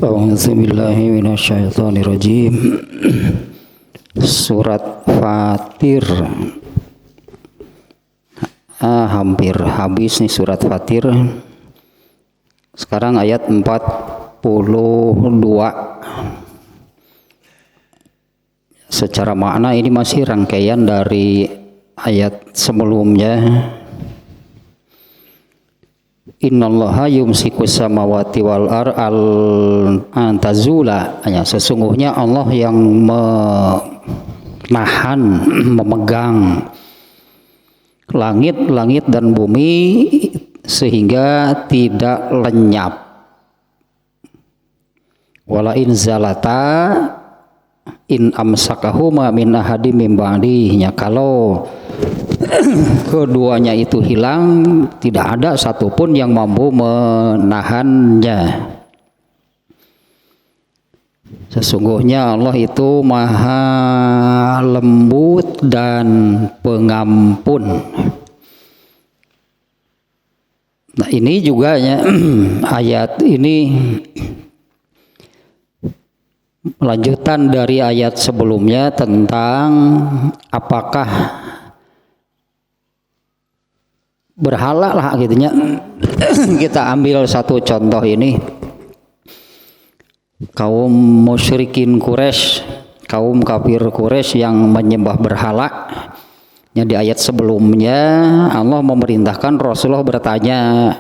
A'udzubillahi minasyaitonirrajim. Surat Fatir. Hampir habis nih surat Fatir. Sekarang ayat 42. Secara makna ini masih rangkaian dari ayat sebelumnya. Innallaha yumsikus samawati wal al antazula. Sesungguhnya Allah yang menahan, memegang langit dan bumi sehingga tidak lenyap. Wala in zalata in amsakahuma min ahadim min ba'dihnya, kalau keduanya itu hilang, tidak ada satupun yang mampu menahannya. Sesungguhnya Allah itu maha lembut dan pengampun. Nah ini juga ya, ayat ini lanjutan dari ayat sebelumnya tentang apakah berhala lah gitunya. Kita ambil satu contoh ini. Kaum musyrikin Quraisy, kaum kafir Quraisy yang menyembah berhala. Ya, di ayat sebelumnya Allah memerintahkan Rasulullah bertanya,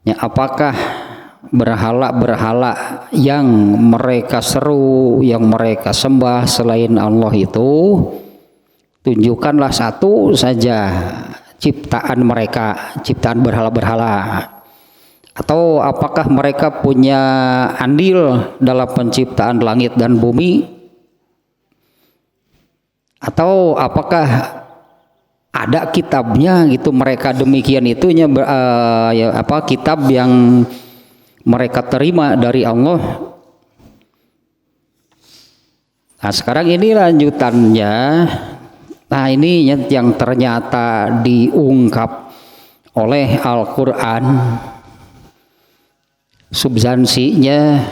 ya, apakah berhala-berhala yang mereka seru, yang mereka sembah selain Allah itu, tunjukkanlah satu saja ciptaan mereka, ciptaan berhala-berhala. Atau apakah mereka punya andil dalam penciptaan langit dan bumi? Atau apakah ada kitabnya gitu, mereka demikian itunya kitab yang mereka terima dari Allah. Nah sekarang ini lanjutannya. Nah ini yang ternyata diungkap oleh Al-Quran. Substansinya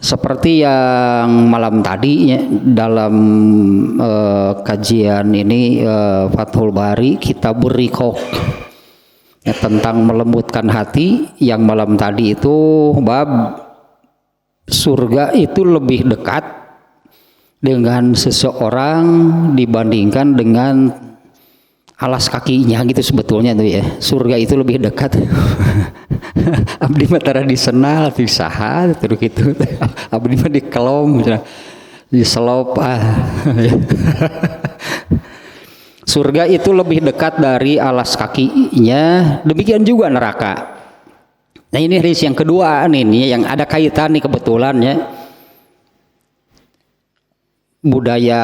seperti yang malam tadi ya, dalam kajian ini Fathul Bari Kitabur Riqaq ya, tentang melembutkan hati. Yang malam tadi itu bab surga itu lebih dekat dengan seseorang dibandingkan dengan alas kakinya gitu sebetulnya tuh ya. Surga itu lebih dekat. Abdi mah tara disenal di saha terus gitu. Abdi mah dikelom di selop Surga itu lebih dekat dari alas kakinya, demikian juga neraka. Nah ini hadis yang kedua nih yang ada kaitan nih kebetulan ya. Budaya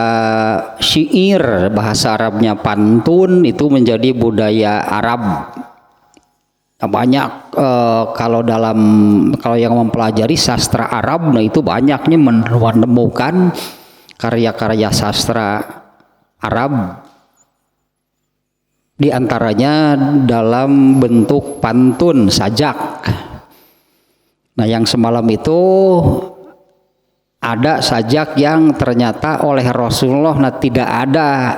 syair, bahasa Arabnya pantun, itu menjadi budaya Arab. Banyak kalau yang mempelajari sastra Arab, nah itu banyaknya menemukan karya-karya sastra Arab, di antaranya dalam bentuk pantun, sajak. Nah yang semalam itu ada sajak yang ternyata oleh Rasulullah tidak ada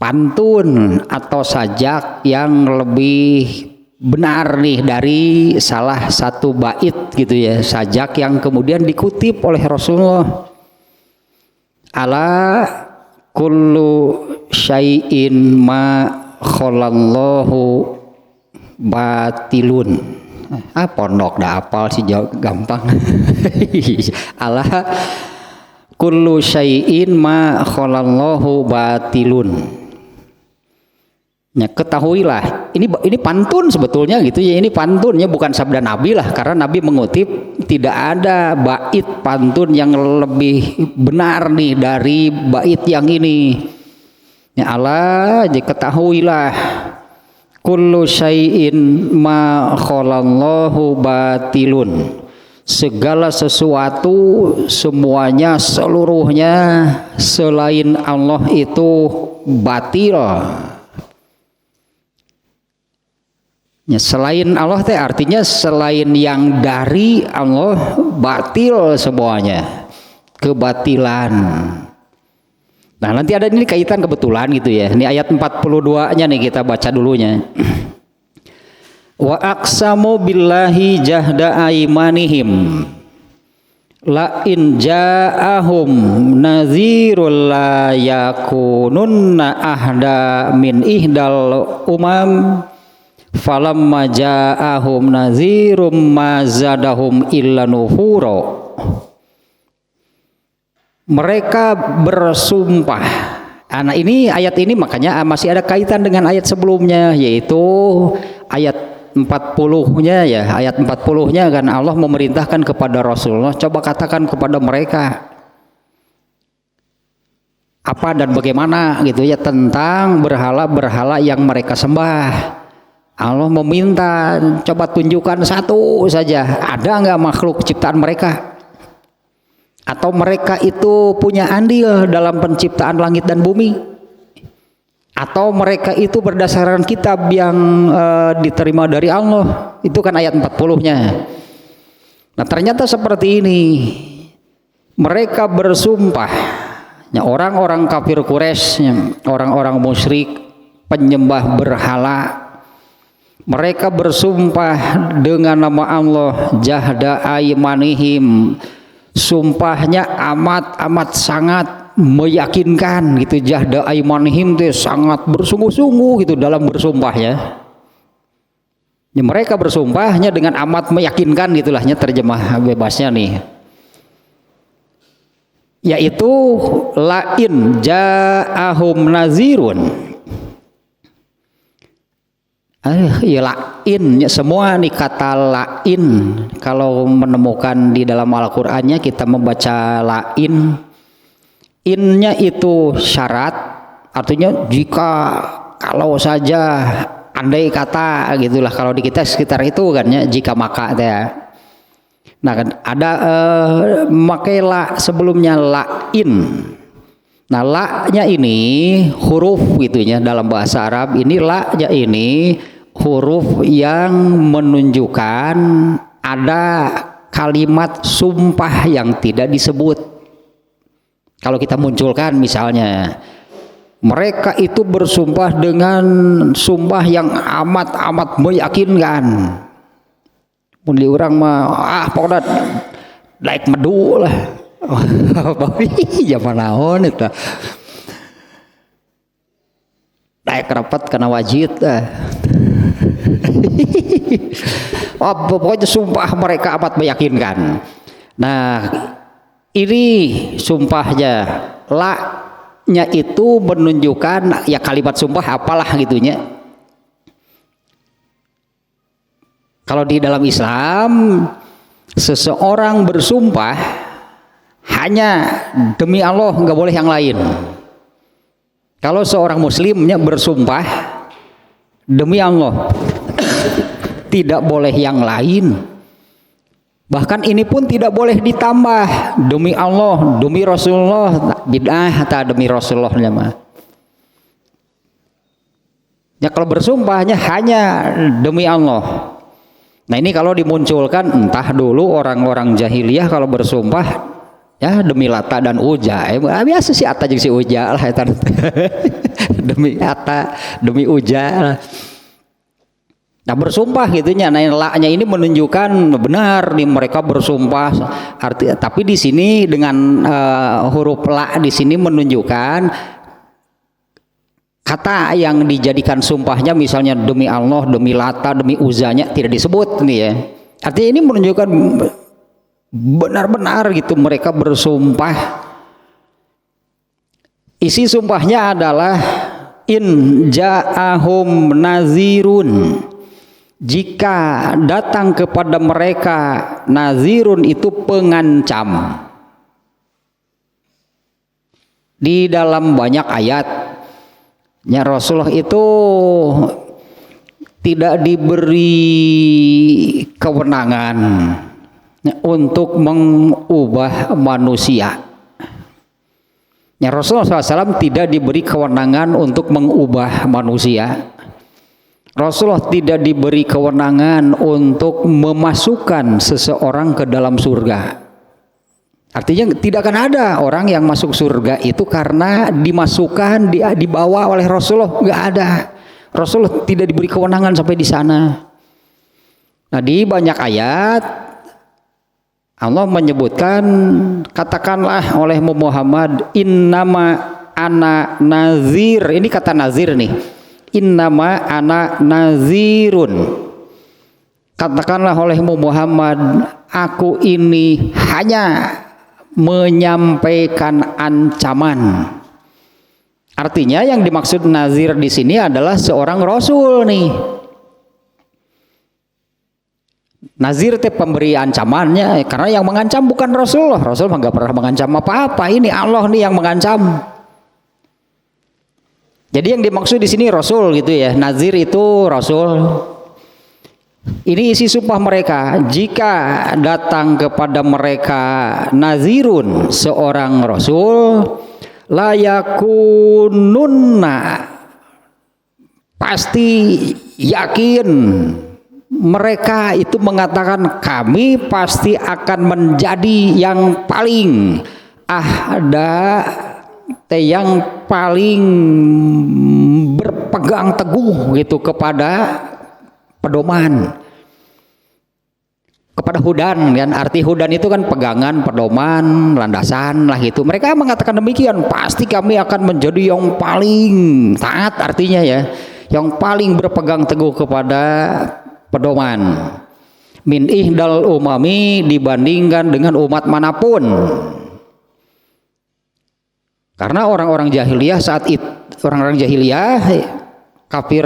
pantun atau sajak yang lebih benar nih dari salah satu bait gitu ya, sajak yang kemudian dikutip oleh Rasulullah. Ala kullu syai'in ma khalallahu batilun. Pondok dah apal sih gampang. Allah kullu syai'in ma khalallahu batilun. Ya, ketahuilah ini pantun sebetulnya gitu ya, ini pantunnya bukan sabda Nabi lah, karena Nabi mengutip, tidak ada bait pantun yang lebih benar nih dari bait yang ini. Ya Allah, ketahuilah kullu syai'in ma khalallahu batilun. Segala sesuatu, semuanya, seluruhnya selain Allah itu batil. Ya, selain Allah teh artinya selain yang dari Allah batil semuanya, kebatilan. Nah, nanti ada ini kaitan kebetulan gitu ya. Ini ayat 42-nya nih kita baca dulunya. Wa aqsamu billahi jahda aimanihim la in ja'ahum nazirul la yakununna ahda min ihdal umam falamma ja'ahum nazirum ma zadahum illa nufura. Mereka bersumpah. Nah, ini ayat ini makanya masih ada kaitan dengan ayat sebelumnya, yaitu ayat 40-nya ya. Ayat 40-nya kan Allah memerintahkan kepada Rasulullah, coba katakan kepada mereka apa dan bagaimana gitu ya tentang berhala-berhala yang mereka sembah. Allah meminta, coba tunjukkan satu saja, ada nggak makhluk ciptaan mereka? Atau mereka itu punya andil dalam penciptaan langit dan bumi? Atau mereka itu berdasarkan kitab yang diterima dari Allah? Itu kan ayat 40-nya. Nah, ternyata seperti ini. Mereka bersumpah, ya, orang-orang kafir Quraisy, orang-orang musyrik, penyembah berhala, mereka bersumpah dengan nama Allah jahda aimanihim. Sumpahnya amat sangat meyakinkan gitu. Jahda aimanihim itu sangat bersungguh-sungguh gitu dalam bersumpahnya. Ya, mereka bersumpahnya dengan amat meyakinkan gitulahnya terjemah bebasnya nih. Yaitu lain ja'ahum nazirun. Ya lain, ya, semua nih kata lain kalau menemukan di dalam Al-Qur'annya kita membaca lain, innya itu syarat, artinya jika, kalau saja, andai kata gitulah. Kalau di kita sekitar itu kan ya, jika maka ya. Nah kan ada makai la sebelumnya lain. Nah, la-nya ini huruf gitunya dalam bahasa Arab. Ini la-nya ini huruf yang menunjukkan ada kalimat sumpah yang tidak disebut. Kalau kita munculkan misalnya, mereka itu bersumpah dengan sumpah yang amat meyakinkan. Mun di urang mah pokoknya daek medu lah. Zaman naon itu naik rapat kena wajib pokoknya sumpah mereka amat meyakinkan. Nah, ini sumpahnya la nya itu menunjukkan ya kalimat sumpah apalah gitunya. Kalau di dalam Islam seseorang bersumpah hanya demi Allah, nggak boleh yang lain. Kalau seorang muslimnya bersumpah demi Allah, tidak boleh yang lain. Bahkan ini pun tidak boleh ditambah demi Allah, demi Rasulullah, bid'ah atau demi Rasulullah mah. Ya, kalau bersumpahnya hanya demi Allah. Nah, ini kalau dimunculkan entah dulu orang-orang jahiliyah kalau bersumpah ya demi Lata dan Uja, biasa si Ata jeung si Uja lah eta. Demi Ata, demi Uja lah. Nah, bersumpah gitunya. Nah, la-nya ini menunjukkan benar nih mereka bersumpah. Tapi di sini dengan huruf la di sini menunjukkan kata yang dijadikan sumpahnya, misalnya demi Allah, demi Lata, demi Uzanya tidak disebut nih ya. Artinya ini menunjukkan benar-benar gitu mereka bersumpah. Isi sumpahnya adalah in ja'ahum nazirun, jika datang kepada mereka nazirun itu pengancam. Di dalam banyak ayat ya Rasulullah itu tidak diberi kewenangan untuk mengubah manusia. Ya, Rasulullah SAW tidak diberi kewenangan untuk mengubah manusia. Rasulullah tidak diberi kewenangan untuk memasukkan seseorang ke dalam surga. Artinya tidak akan ada orang yang masuk surga itu karena dimasukkan, dibawa oleh Rasulullah, nggak ada. Rasulullah tidak diberi kewenangan sampai di sana. Nah, di banyak ayat Allah menyebutkan, katakanlah oleh Muhammad, innama ana nazir. Ini kata nazir nih. Innama ana nazirun. Katakanlah oleh Muhammad, aku ini hanya menyampaikan ancaman. Artinya yang dimaksud nazir di sini adalah seorang rasul nih. Nazir itu pemberi ancamannya, karena yang mengancam bukan Rasulullah. Rasul nggak pernah mengancam apa-apa. Ini Allah nih yang mengancam. Jadi yang dimaksud di sini Rasul gitu ya. Nazir itu Rasul. Ini isi sumpah mereka. Jika datang kepada mereka nazirun, seorang Rasul, layakununna, pasti yakin mereka itu mengatakan kami pasti akan menjadi yang paling yang paling berpegang teguh gitu kepada pedoman, kepada hudan kan. Arti hudan itu kan pegangan, pedoman, landasan lah gitu. Mereka mengatakan demikian, pasti kami akan menjadi yang paling taat, artinya ya, yang paling berpegang teguh kepada pedoman. Min ihdal umami, dibandingkan dengan umat manapun. Karena orang-orang jahiliyah saat itu, orang-orang jahiliyah kafir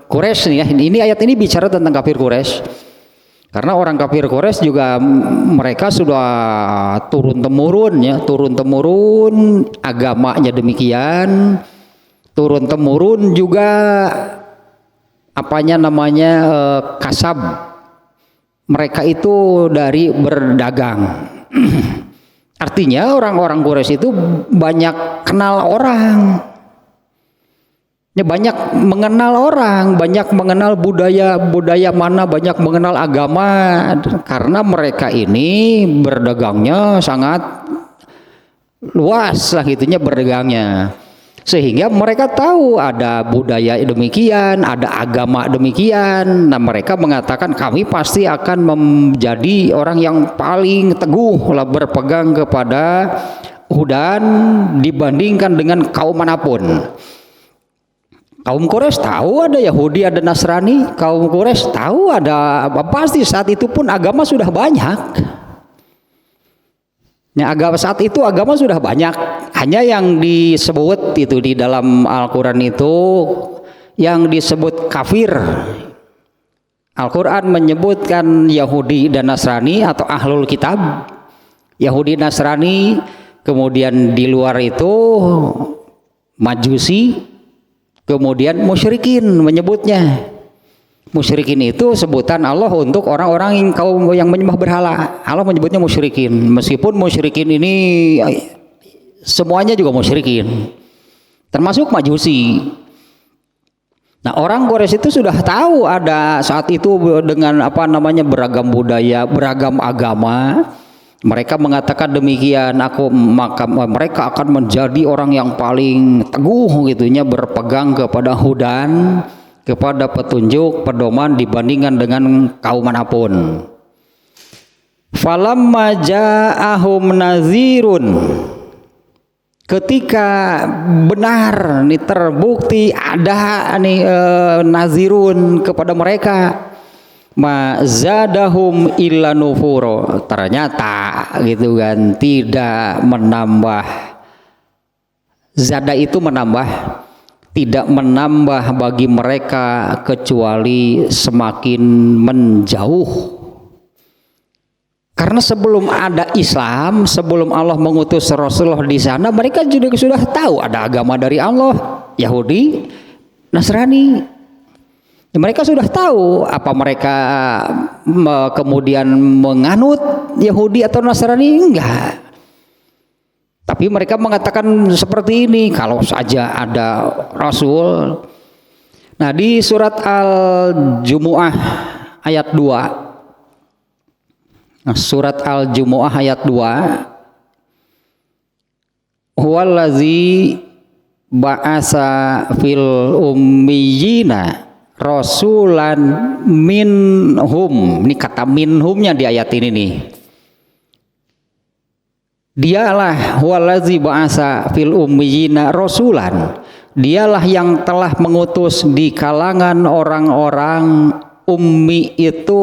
Quraisy ya. Ini ayat ini bicara tentang kafir Quraisy. Karena orang kafir Quraisy juga mereka sudah turun temurun ya, turun temurun agamanya demikian, turun temurun juga kasab. Mereka itu dari berdagang. Artinya orang-orang Quraisy itu banyak kenal orang, ya, banyak mengenal orang, banyak mengenal budaya mana, banyak mengenal agama, karena mereka ini berdagangnya sangat luas lah gitunya berdagangnya, sehingga mereka tahu ada budaya demikian, ada agama demikian. Nah, mereka mengatakan kami pasti akan menjadi orang yang paling teguh lah berpegang kepada hudan dibandingkan dengan kaum manapun. Kaum Quraisy tahu ada Yahudi, ada Nasrani. Kaum Quraisy tahu ada, pasti saat itu pun agama sudah banyak. Ya, agama saat itu agama sudah banyak. Hanya yang disebut itu di dalam Al-Quran itu yang disebut kafir. Al-Quran menyebutkan Yahudi dan Nasrani atau ahlul kitab, Yahudi Nasrani. Kemudian di luar itu Majusi, kemudian musyrikin menyebutnya. Musyrikin itu sebutan Allah untuk orang-orang yang kaum yang menyembah berhala. Allah menyebutnya musyrikin. Meskipun musyrikin ini semuanya juga musyrikin, termasuk Majusi. Nah, orang Quraisy itu sudah tahu ada saat itu dengan beragam budaya, beragam agama. Mereka mengatakan demikian, maka mereka akan menjadi orang yang paling teguh gitunya berpegang kepada hudan, kepada petunjuk, pedoman dibandingkan dengan kaum manapun. Falamma ja'ahum nazirun, ketika benar nih terbukti ada nih nazirun kepada mereka, ma zadahum illa nufuro, ternyata gitu kan tidak menambah, zada itu menambah, tidak menambah bagi mereka kecuali semakin menjauh. Karena sebelum ada Islam, sebelum Allah mengutus Rasulullah di sana, mereka juga sudah tahu ada agama dari Allah, Yahudi, Nasrani. Mereka sudah tahu apa mereka kemudian menganut Yahudi atau Nasrani, enggak. Tapi mereka mengatakan seperti ini, kalau saja ada Rasul. Nah, di surat Al-Jumu'ah ayat 2. Nah, surat Al-Jumu'ah ayat 2. Huwallazi ba'asa fil ummiyina rasulan minhum. Ini kata minhumnya di ayat ini nih. Dialah huwallazi ba'asa fil ummiyina rasulan. Dialah yang telah mengutus di kalangan orang-orang ummi itu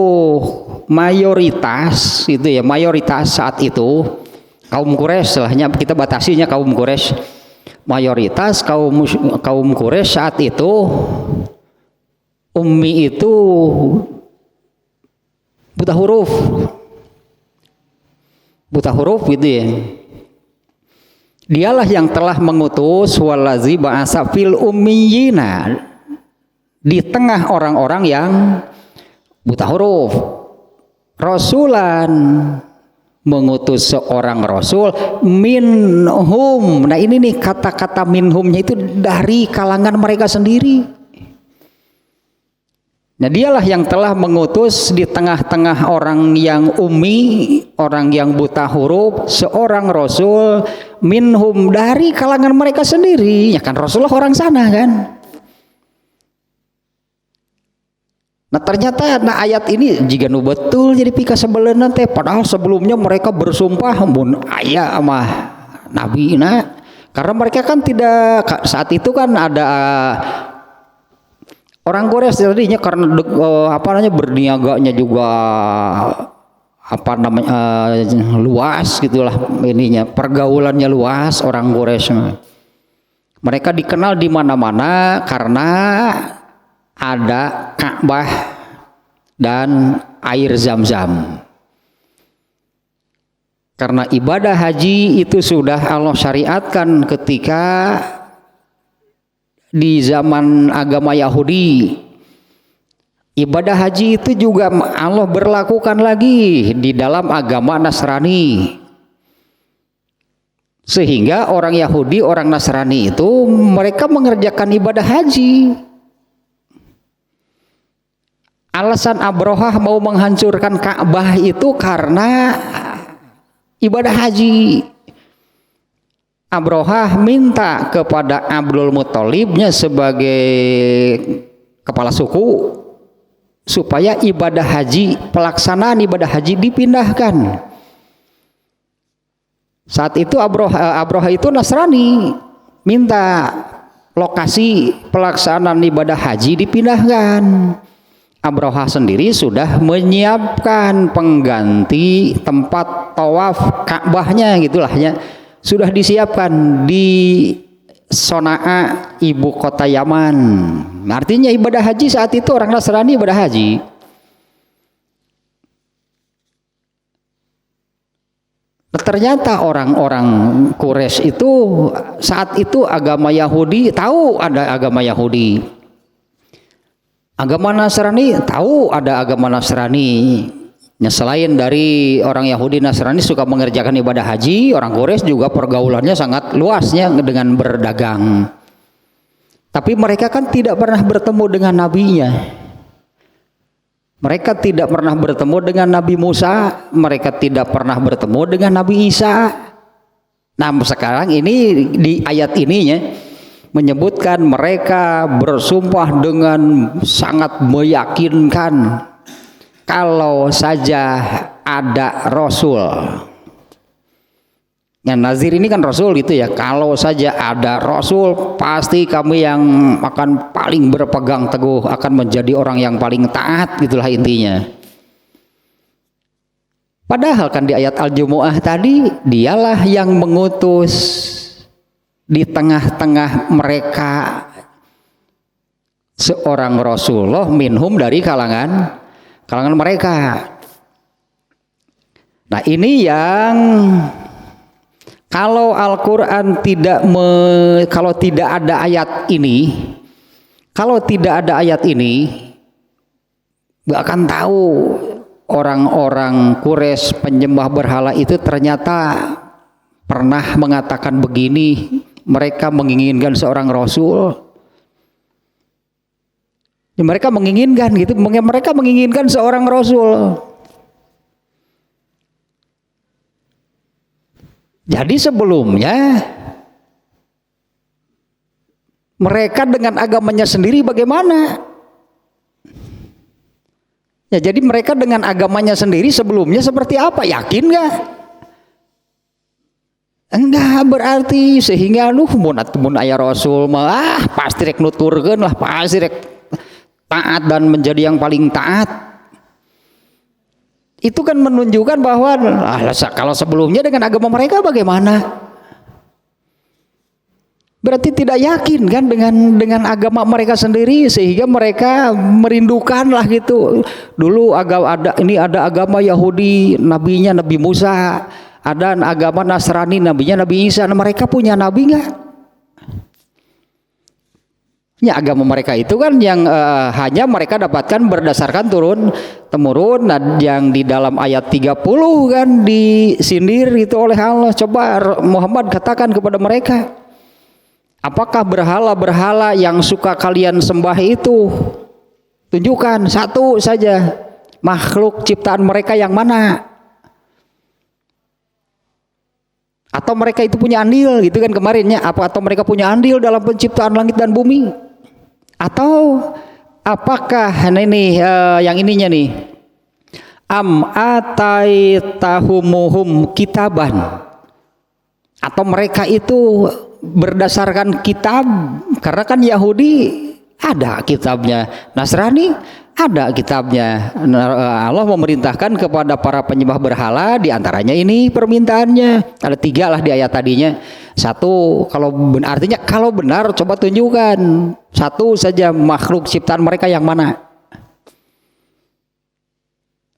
mayoritas itu ya, mayoritas saat itu kaum Quraisy, setelahnya kita batasinya kaum Quraisy. Mayoritas kaum Quraisy saat itu ummi itu buta huruf gitu ya. Dialah yang telah mengutus wallazi ba'asa fil ummiyina, di tengah orang-orang yang buta huruf, rasulan, mengutus seorang rasul minhum. Nah ini nih kata-kata minhumnya itu dari kalangan mereka sendiri. Nah dialah yang telah mengutus di tengah-tengah orang yang ummi, orang yang buta huruf, seorang rasul minhum, dari kalangan mereka sendiri. Ya kan Rasulullah orang sana kan. Nah ternyata ayat ini jika nu betul jadi pika sebelena teh, padahal sebelumnya mereka bersumpah mun aya mah nabi karena mereka kan tidak, saat itu kan ada orang Quraisy tadinya karena berniaganya juga luas gitulah, ininya pergaulannya luas orang Quraisy. Mereka dikenal di mana-mana karena ada Ka'bah dan air Zam-Zam. Karena ibadah haji itu sudah Allah syariatkan ketika di zaman agama Yahudi. Ibadah haji itu juga Allah berlakukan lagi di dalam agama Nasrani. Sehingga orang Yahudi, orang Nasrani itu mereka mengerjakan ibadah haji. Alasan Abrahah mau menghancurkan Ka'bah itu karena ibadah haji. Abrahah minta kepada Abdul Muthalibnya sebagai kepala suku supaya ibadah haji, pelaksanaan ibadah haji dipindahkan. Saat itu Abrahah itu Nasrani, minta lokasi pelaksanaan ibadah haji dipindahkan. Abrahah sendiri sudah menyiapkan pengganti tempat tawaf Ka'bahnya gitulah ya. Sudah disiapkan di Sonaa, ibu kota Yaman. Artinya ibadah haji saat itu orang Nasrani ibadah haji. Ternyata orang-orang Quraisy itu saat itu agama Yahudi, tahu ada agama Yahudi. Agama Nasrani tahu ada agama Nasrani. Nah, selain dari orang Yahudi Nasrani suka mengerjakan ibadah haji, orang Quraisy juga pergaulannya sangat luasnya dengan berdagang. Tapi mereka kan tidak pernah bertemu dengan nabinya. Mereka tidak pernah bertemu dengan Nabi Musa, mereka tidak pernah bertemu dengan Nabi Isa. Nah, sekarang ini di ayat ininya menyebutkan mereka bersumpah dengan sangat meyakinkan kalau saja ada Rasul. Yang nazir ini kan Rasul gitu ya. Kalau saja ada Rasul, pasti kami yang akan paling berpegang teguh, akan menjadi orang yang paling taat, gitulah intinya. Padahal kan di ayat Al-Jumu'ah tadi, dialah yang mengutus di tengah-tengah mereka seorang Rasulullah minhum, dari kalangan mereka. Nah ini yang kalau Al-Quran kalau tidak ada ayat ini, nggak akan tahu orang-orang Quraisy penyembah berhala itu ternyata pernah mengatakan begini, mereka menginginkan seorang Rasul. Ya, mereka menginginkan gitu, mereka menginginkan seorang rasul. Jadi sebelumnya mereka dengan agamanya sendiri bagaimana? Ya, jadi mereka dengan agamanya sendiri sebelumnya seperti apa? Yakin nggak? Enggak berarti, sehingga mun aya rasul mah pasti rek nuturkeun lah, pasti rek taat dan menjadi yang paling taat. Itu kan menunjukkan bahwa kalau sebelumnya dengan agama mereka bagaimana? Berarti tidak yakin kan dengan agama mereka sendiri, sehingga mereka merindukan lah gitu. Dulu ada agama Yahudi, nabinya Nabi Musa, ada agama Nasrani, nabinya Nabi Isa. Nah, mereka punya nabi nggak? Ya, agama mereka itu kan yang hanya mereka dapatkan berdasarkan turun temurun. Nah, yang di dalam ayat 30 kan disindir itu oleh Allah. Coba Muhammad katakan kepada mereka, apakah berhala-berhala yang suka kalian sembah itu? Tunjukkan satu saja makhluk ciptaan mereka yang mana? Atau mereka itu punya andil gitu kan kemarinnya? Atau mereka punya andil dalam penciptaan langit dan bumi? Atau apakah ini yang ininya nih? Am ataitahumuhum kitaban? Atau mereka itu berdasarkan kitab, karena kan Yahudi ada kitabnya, Nasrani ada kitabnya. Allah memerintahkan kepada para penyembah berhala, diantaranya ini permintaannya ada 3 lah di ayat tadinya. 1, artinya kalau benar coba tunjukkan satu saja makhluk ciptaan mereka yang mana.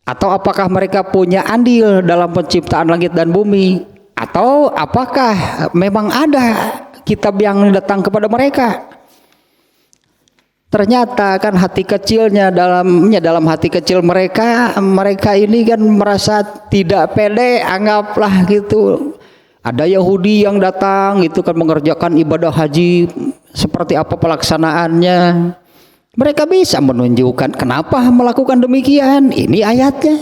Atau apakah mereka punya andil dalam penciptaan langit dan bumi? Atau apakah memang ada kitab yang datang kepada mereka? Ternyata kan hati kecilnya dalam hati kecil mereka ini kan merasa tidak pede, anggaplah gitu. Ada Yahudi yang datang itu kan mengerjakan ibadah haji, seperti apa pelaksanaannya. Mereka bisa menunjukkan kenapa melakukan demikian. Ini ayatnya.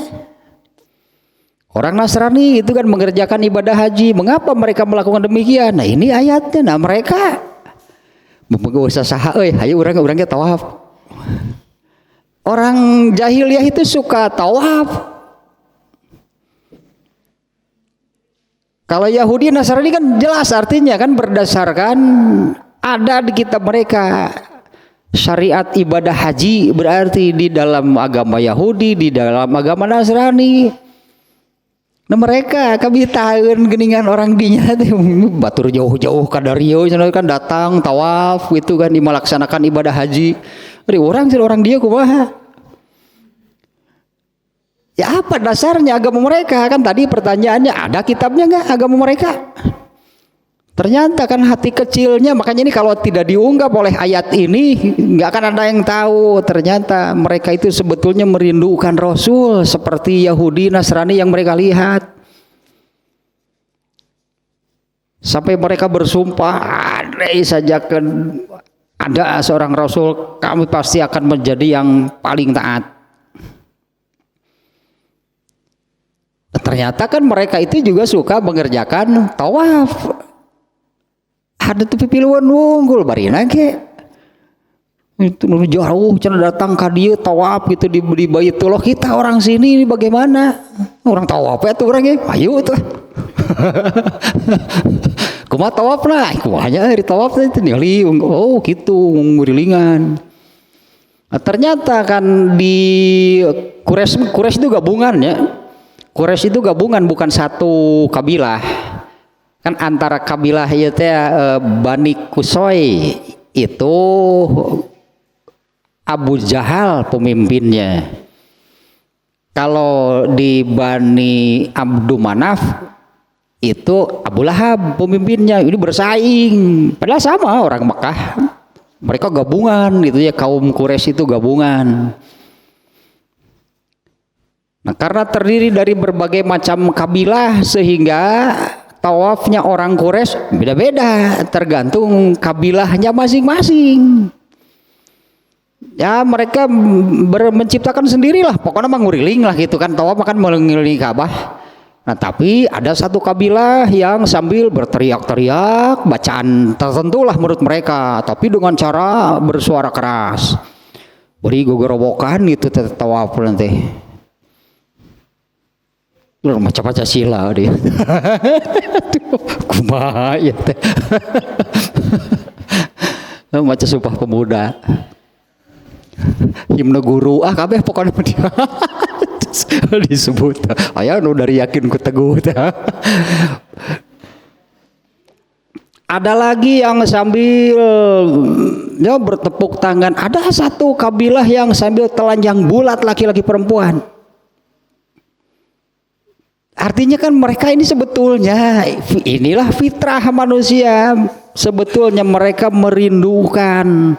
Orang Nasrani itu kan mengerjakan ibadah haji, mengapa mereka melakukan demikian? Nah, ini ayatnya. Nah, mereka usah saha hayu urang tawaf. Orang jahiliyah itu suka tawaf. Kalau Yahudi Nasrani kan jelas artinya kan berdasarkan ada di kitab mereka. Syariat ibadah haji berarti di dalam agama Yahudi, di dalam agama Nasrani. Nah, mereka kami tahu geningan orang dinya batur jauh-jauh kadario kan datang tawaf itu kan melaksanakan ibadah haji. Dari orang dia kumaha? Ya apa dasarnya agama mereka? Kan tadi pertanyaannya ada kitabnya enggak agama mereka? Ternyata kan hati kecilnya, makanya ini kalau tidak diunggap oleh ayat ini enggak akan ada yang tahu. Ternyata mereka itu sebetulnya merindukan Rasul seperti Yahudi Nasrani yang mereka lihat. Sampai mereka bersumpah, andai saja ada seorang Rasul, kami pasti akan menjadi yang paling taat. Ternyata kan mereka itu juga suka mengerjakan tawaf. Ada tuh pipiluan unggul barina ge. Itu jauh cenah datang ka dieu tawaf gitu di Baitullah. Kita orang sini ini bagaimana? Orang tawaf ya tuh orang ge. Ayo tuh. Kumaha tawafna? Kumaha di tawafna itu ningali oh gitu ngurilingan. Nah, ternyata kan di Quraisy itu gabungan ya. Quraisy itu gabungan bukan satu kabilah. Kan antara kabilah ieu teh Bani Qusay itu Abu Jahal pemimpinnya. Kalau di Bani Abdu Manaf itu Abu Lahab pemimpinnya. Ini bersaing. Padahal sama orang Mekah. Mereka gabungan gitu ya, kaum Quraisy itu gabungan. Nah, karena terdiri dari berbagai macam kabilah sehingga tawafnya orang Quraisy beda-beda tergantung kabilahnya masing-masing. Ya mereka menciptakan sendirilah, pokoknya menguriling lah gitu kan, tawaf kan mengelilingi Ka'bah. Nah tapi ada satu kabilah yang sambil berteriak-teriak bacaan tertentu lah menurut mereka, tapi dengan cara bersuara keras, beri gogorowokan gitu tawaf nanti. Lu macam Pancasila dia. Kumaha ya teh. Macam Sumpah Pemuda. Himne guru kabeh pokoknya dia disebut aya nu dari yakin ku teguh. Ada lagi yang sambil ya bertepuk tangan. Ada satu kabilah yang sambil telanjang bulat, laki-laki perempuan. Artinya kan mereka ini sebetulnya inilah fitrah manusia. Sebetulnya mereka merindukan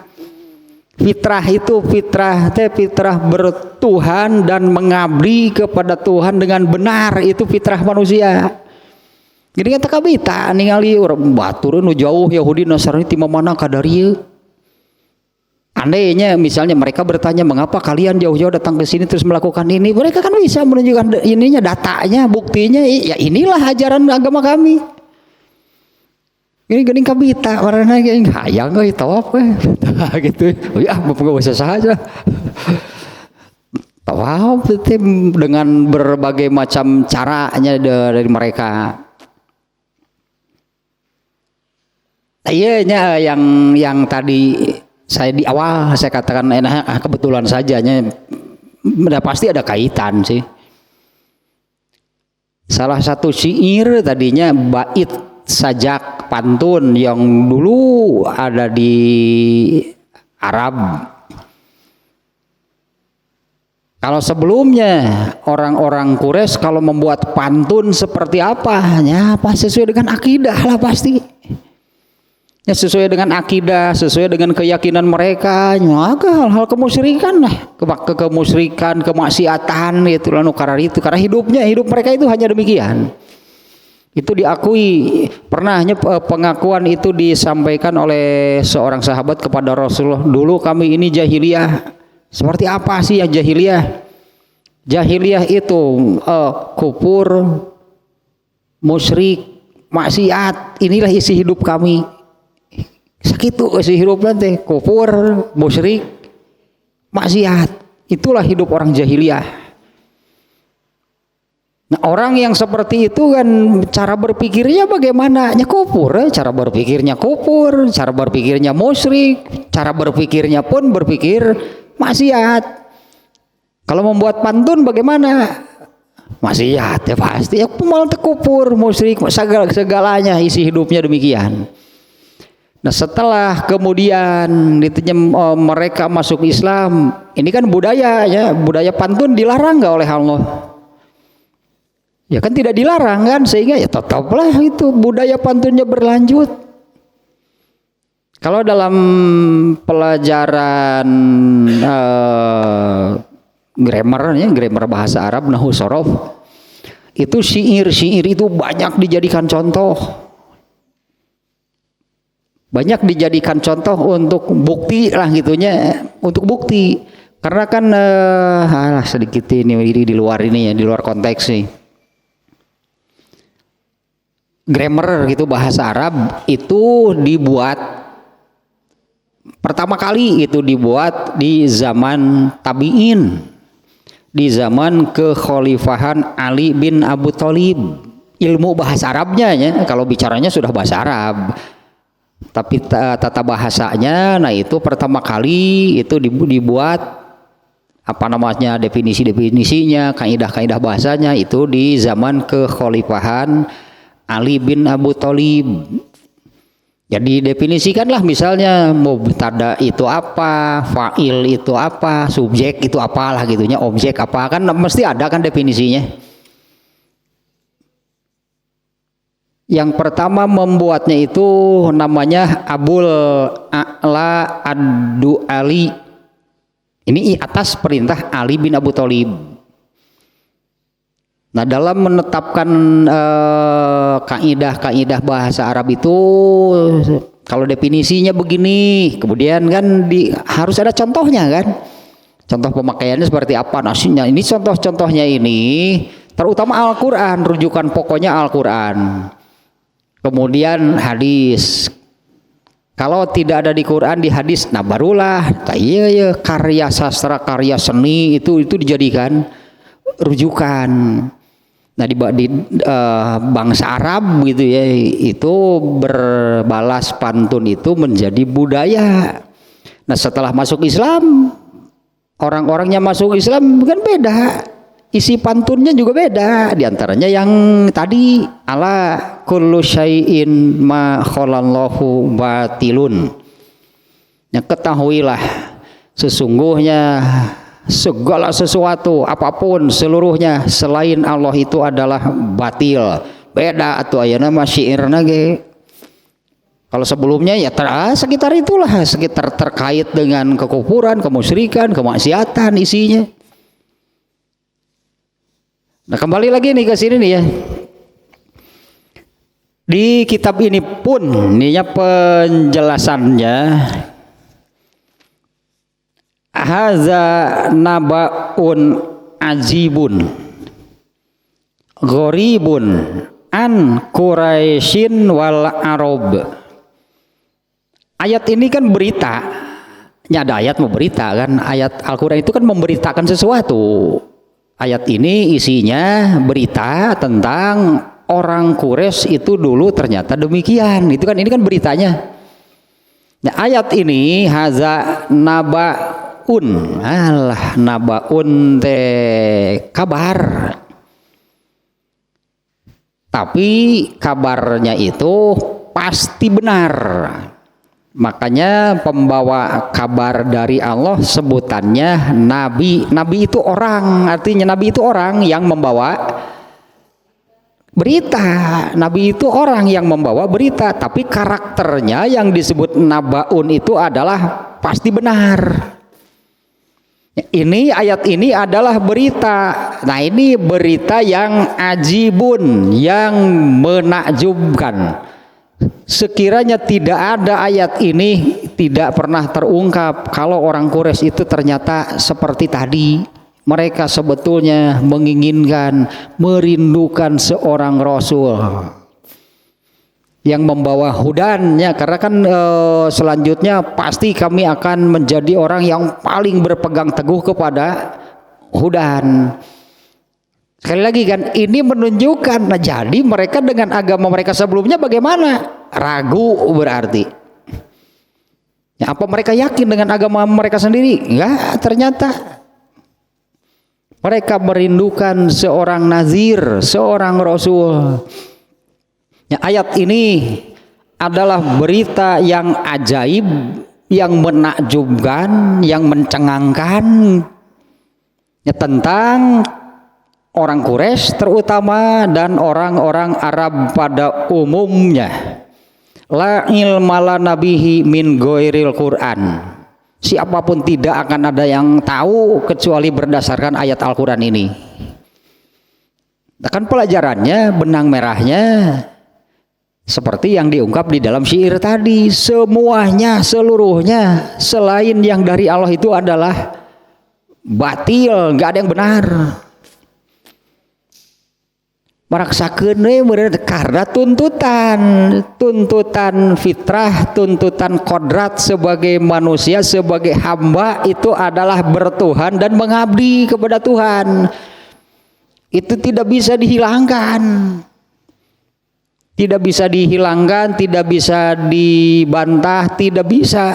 fitrah itu, fitrah bertuhan dan mengabdi kepada Tuhan dengan benar, itu fitrah manusia. Jadi kata kabita ningali urang batur nu jauh Yahudi Nasrani ti mana kadarieu. Andainya misalnya mereka bertanya mengapa kalian jauh-jauh datang ke sini terus melakukan ini, mereka kan bisa menunjukkan ininya, datanya, buktinya, ya inilah ajaran agama kami. Ini geuning kabita warna geuning hayang euy tawaf gitu. Ya enggak usah saja. Tawaf dengan berbagai macam caranya dari mereka. Iya yang tadi saya di awal saya katakan kebetulan sajanya pasti ada kaitan sih. Salah satu syair tadinya bait sajak pantun yang dulu ada di Arab. Kalau sebelumnya orang-orang Quraisy kalau membuat pantun seperti apa? Ya pasti sesuai dengan akidah lah pasti. Ya sesuai dengan akidah, sesuai dengan keyakinan mereka. Maka hal-hal kemusyrikan lah, kemusyrikan, kemaksiatan itu lalu karena hidup mereka itu hanya demikian. Itu diakui, pernahnya pengakuan itu disampaikan oleh seorang sahabat kepada Rasulullah. Dulu kami ini jahiliyah. Seperti apa sih yang jahiliyah? Jahiliyah itu kufur, musyrik, maksiat. Inilah isi hidup kami. Sakitu isi hidup nanti kufur, musyrik, maksiat. Itulah hidup orang jahiliyah. Nah orang yang seperti itu kan cara berpikirnya bagaimana? Ya kufur, cara berpikirnya kufur, cara berpikirnya musyrik, cara berpikirnya pun berpikir maksiat. Kalau membuat pantun bagaimana? Maksiat ya pasti. Ya malah kufur, musyrik, segalanya isi hidupnya demikian. Nah setelah kemudian mereka masuk Islam, ini kan budaya ya, budaya pantun dilarang nggak oleh Allah? Ya kan tidak dilarang kan, sehingga ya tetaplah itu budaya pantunnya berlanjut. Kalau dalam pelajaran grammar bahasa Arab, nahwu shorof, itu syair itu banyak dijadikan contoh. Banyak dijadikan contoh untuk bukti lah gitunya, untuk bukti. Karena kan sedikit ini di luar ini ya, di luar konteks nih. Grammar gitu bahasa Arab itu dibuat pertama kali itu dibuat di zaman tabi'in, di zaman kekhalifahan Ali bin Abu Thalib. Ilmu bahasa Arabnya ya, kalau bicaranya sudah bahasa Arab, tapi tata bahasanya, nah itu pertama kali itu dibuat apa namanya, definisinya, kaidah-kaidah bahasanya itu di zaman kekhalifahan Ali bin Abu Thalib. Jadi definisikanlah misalnya mubtada itu apa, fa'il itu apa, subjek itu apalah gitunya, objek apa, kan mesti ada kan definisinya. Yang pertama membuatnya itu namanya Abul A'la Ad-Du'ali. Ini atas perintah Ali bin Abu Thalib. Nah dalam menetapkan kaidah-kaidah bahasa Arab itu Kalau definisinya begini, kemudian kan harus ada contohnya kan. Contoh pemakaiannya seperti apa? Nasinya ini contoh-contohnya ini terutama Al-Quran, rujukan pokoknya Al-Quran. Kemudian hadis. Kalau tidak ada di Quran, di hadis, nah barulah iya karya sastra, karya seni itu dijadikan rujukan. Nah di bangsa Arab gitu ya, itu berbalas pantun itu menjadi budaya. Nah setelah masuk Islam, orang-orangnya masuk Islam kan beda, isi pantunnya juga beda. Di antaranya yang tadi, ala kullu syai'in ma kholallahu batilun. Ya, ketahuilah sesungguhnya segala sesuatu apapun seluruhnya selain Allah itu adalah batil. Beda atuh ayeuna mah syairna ge. Kalau sebelumnya ya sekitar itulah, sekitar terkait dengan kekufuran, kemusyrikan, kemaksiatan isinya. Nah kembali lagi nih ke sini nih ya. Di kitab ini pun ininya penjelasannya, haza nabaun ajibun gharibun an Quraisyin wal Arab. Ayat ini kan berita, ada ayat mau berita kan, ayat Al-Quran itu kan memberitakan sesuatu. Ayat ini isinya berita tentang orang Quraisy itu dulu ternyata demikian. Itu kan, ini kan beritanya. Nah, ayat ini haza nabaun, nabaun kabar. Tapi kabarnya itu pasti benar. Makanya pembawa kabar dari Allah sebutannya nabi. Nabi itu orang, artinya nabi itu orang yang membawa berita. Nabi itu orang yang membawa berita, tapi karakternya yang disebut nabaun itu adalah pasti benar. Ini ayat ini adalah berita. Nah ini berita yang ajibun, yang menakjubkan. Sekiranya tidak ada ayat ini, tidak pernah terungkap kalau orang Quraisy itu ternyata seperti tadi. Mereka sebetulnya menginginkan, merindukan seorang Rasul yang membawa hudannya, karena kan selanjutnya pasti kami akan menjadi orang yang paling berpegang teguh kepada hudan. Sekali lagi kan ini menunjukkan, nah jadi mereka dengan agama mereka sebelumnya bagaimana? Ragu berarti. Ya, apa mereka yakin dengan agama mereka sendiri? Enggak, ternyata mereka merindukan seorang nazir, seorang rasul. Ya, ayat ini adalah berita yang ajaib, yang menakjubkan, yang mencengangkan, ya, tentang orang Quraisy terutama dan orang-orang Arab pada umumnya. La ilmala nabihi min ghairil Quran. Siapapun tidak akan ada yang tahu kecuali berdasarkan ayat Al-Quran ini. Nah, kan pelajarannya, benang merahnya seperti yang diungkap di dalam syair tadi. Semuanya, seluruhnya selain yang dari Allah itu adalah batil, nggak ada yang benar. Meraksakeun karena tuntutan fitrah, tuntutan kodrat sebagai manusia, sebagai hamba itu adalah bertuhan dan mengabdi kepada Tuhan. Itu tidak bisa dihilangkan, tidak bisa dihilangkan, tidak bisa dibantah, tidak bisa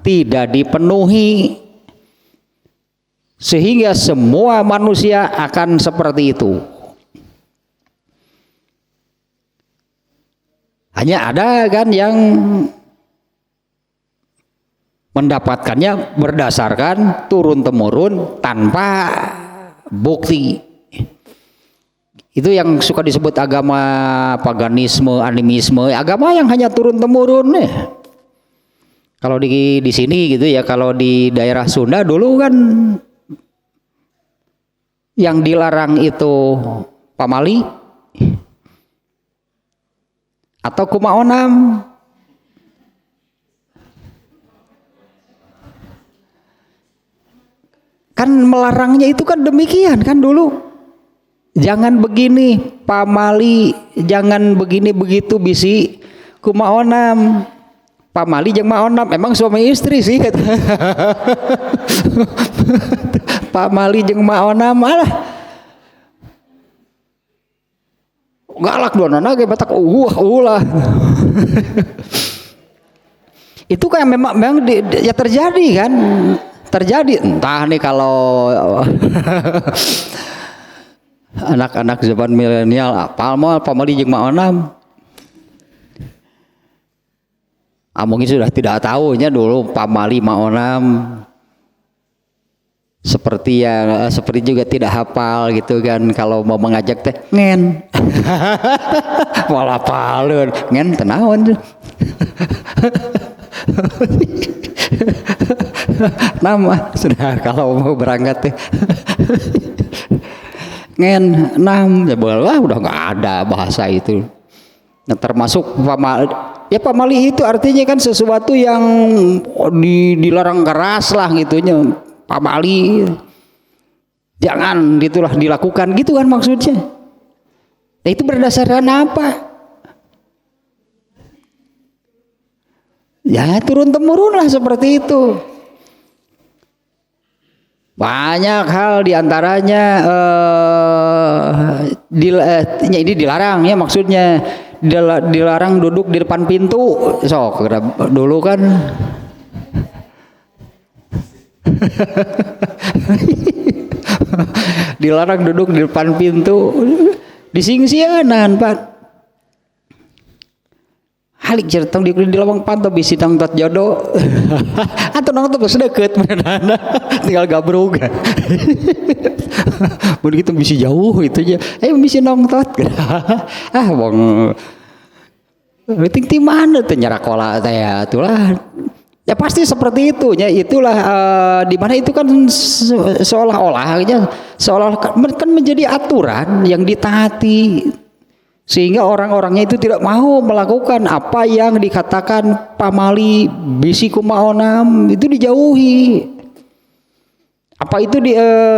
tidak dipenuhi, sehingga semua manusia akan seperti itu. Hanya ada kan yang mendapatkannya berdasarkan turun-temurun tanpa bukti. Itu yang suka disebut agama paganisme, animisme, agama yang hanya turun-temurun. Kalau di sini gitu ya, kalau di daerah Sunda dulu kan yang dilarang itu pamali atau kumaonam. kan melarangnya itu kan demikian kan dulu. Jangan begini pamali, jangan begini begitu bisi kumaonam. Pamali jeung maonam emang suami istri sih kata. Pamali jeung maonam malah galak donana ge batak ulah. Itu kan memang ya terjadi kan. Terjadi entah nih kalau anak-anak zaman milenial apal moal pamali jeung maonam. Mungkin sudah tidak tahunya dulu pamali maonam. Seperti juga tidak hafal gitu kan kalau mau mengajak teh ngen. Malah palun ngen tenawan. Nama sudah kalau mau berangkat teh ngen nam ya wah udah nggak ada bahasa itu. Nah, termasuk pamali itu artinya kan sesuatu yang dilarang keras lah gitunya. Pamali jangan gitulah dilakukan gitu kan maksudnya. Nah, itu berdasarkan apa? Ya turun temurun lah seperti itu. Banyak hal diantaranya ini dilarang ya maksudnya dilarang duduk di depan pintu. Sok dulu kan dilarang duduk di depan pintu disingsianan Pak. Halik cerita di lawang pantau bisi tangtat jodoh atau nang tuh sedeket beneran tinggal gabrug begitu bisi jauh itu aja bisi nongtot bang ting mana tuh nyarakola teh itulah ya pasti seperti itu ya itulah di mana itu kan seolah-olah kan menjadi aturan yang ditaati. Sehingga orang-orangnya itu tidak mau melakukan apa yang dikatakan pamali bisi kumaonam itu dijauhi. Apa itu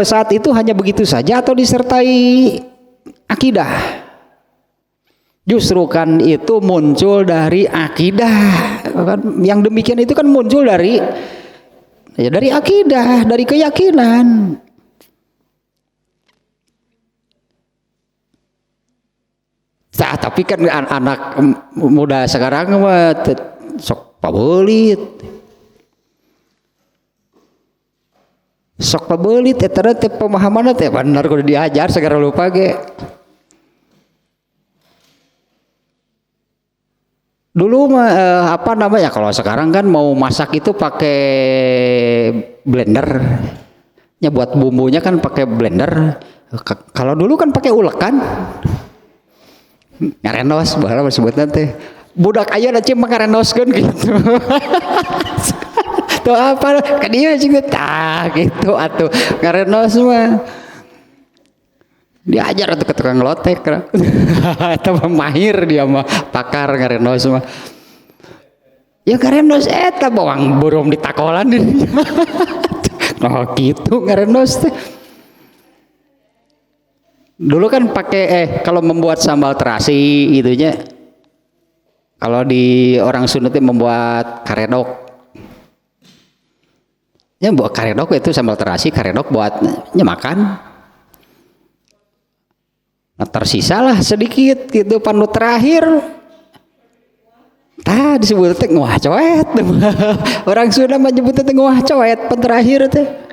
saat itu hanya begitu saja atau disertai akidah? Justru kan itu muncul dari akidah. Yang demikian itu kan muncul dari akidah, dari keyakinan. Nah, tapi kan anak muda sekarang mah sok pabelit. Sok pabelit eta teh pemahamanna teh bener kudu diajar segera lupa ge. Dulu mah apa namanya kalau sekarang kan mau masak itu pakai blender. Ya buat bumbunya kan pakai blender. Kalau dulu kan pakai ulekan. Ngarenos bahala sebutna teh budak aya da cing ngarenoskeun gitu. Tuh apa ka dieu juga tah gitu atuh ngarenos mah diajar atuh ke tukang lotek eta mah mahir dia mah pakar ngarenos mah ya ngarenos eta bawang burung ditakolan nah gitu ngarenos teh. Dulu kan pakai kalau membuat sambal terasi itunya kalau di orang Sunda itu membuat karedok ya buat karedok itu sambal terasi karedok buatnya makan nah tersisalah sedikit gitu panu terakhir disebut teh ngwah coet orang Sunda menyebut teh ngwah coet pan terakhir teh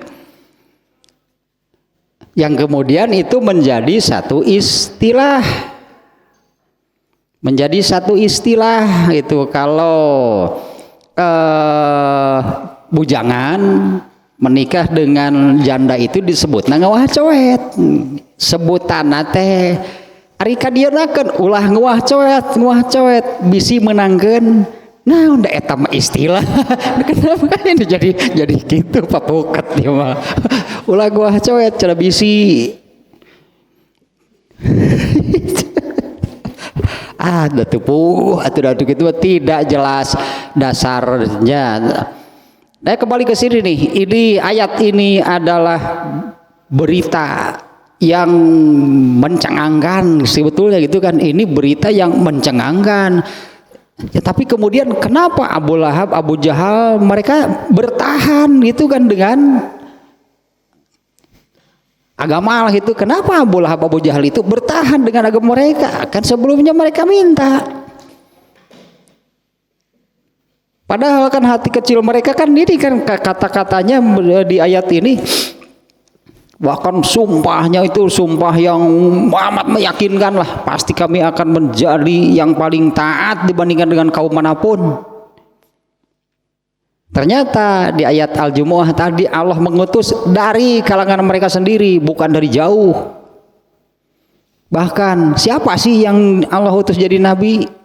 yang kemudian itu menjadi satu istilah itu kalau bujangan menikah dengan janda itu disebut ngawah coet sebutanna teh ari kadienakeun ulah ngawah coet bisi menangkeun nah udah eta mah istilah kenapa kan jadi gitu papuket dia mah ulah gua coet cara bisi ada tuh atuh gitu tidak jelas dasarnya Nah, kembali ke sini nih. Ini ayat ini adalah berita yang mencengangkan sebetulnya gitu kan. Ini berita yang mencengangkan. Ya, tapi kemudian kenapa Abu Lahab, Abu Jahal mereka bertahan gitu kan dengan agama lah itu. Kenapa Abu Lahab, Abu Jahal itu bertahan dengan agama mereka? Kan sebelumnya mereka minta. Padahal kan hati kecil mereka kan ini kan kata-katanya di ayat ini, bahkan sumpahnya itu sumpah yang amat meyakinkan lah, pasti kami akan menjadi yang paling taat dibandingkan dengan kaum manapun. Ternyata di ayat Al-Jumu'ah tadi Allah mengutus dari kalangan mereka sendiri, bukan dari jauh. Bahkan siapa sih yang Allah utus jadi nabi?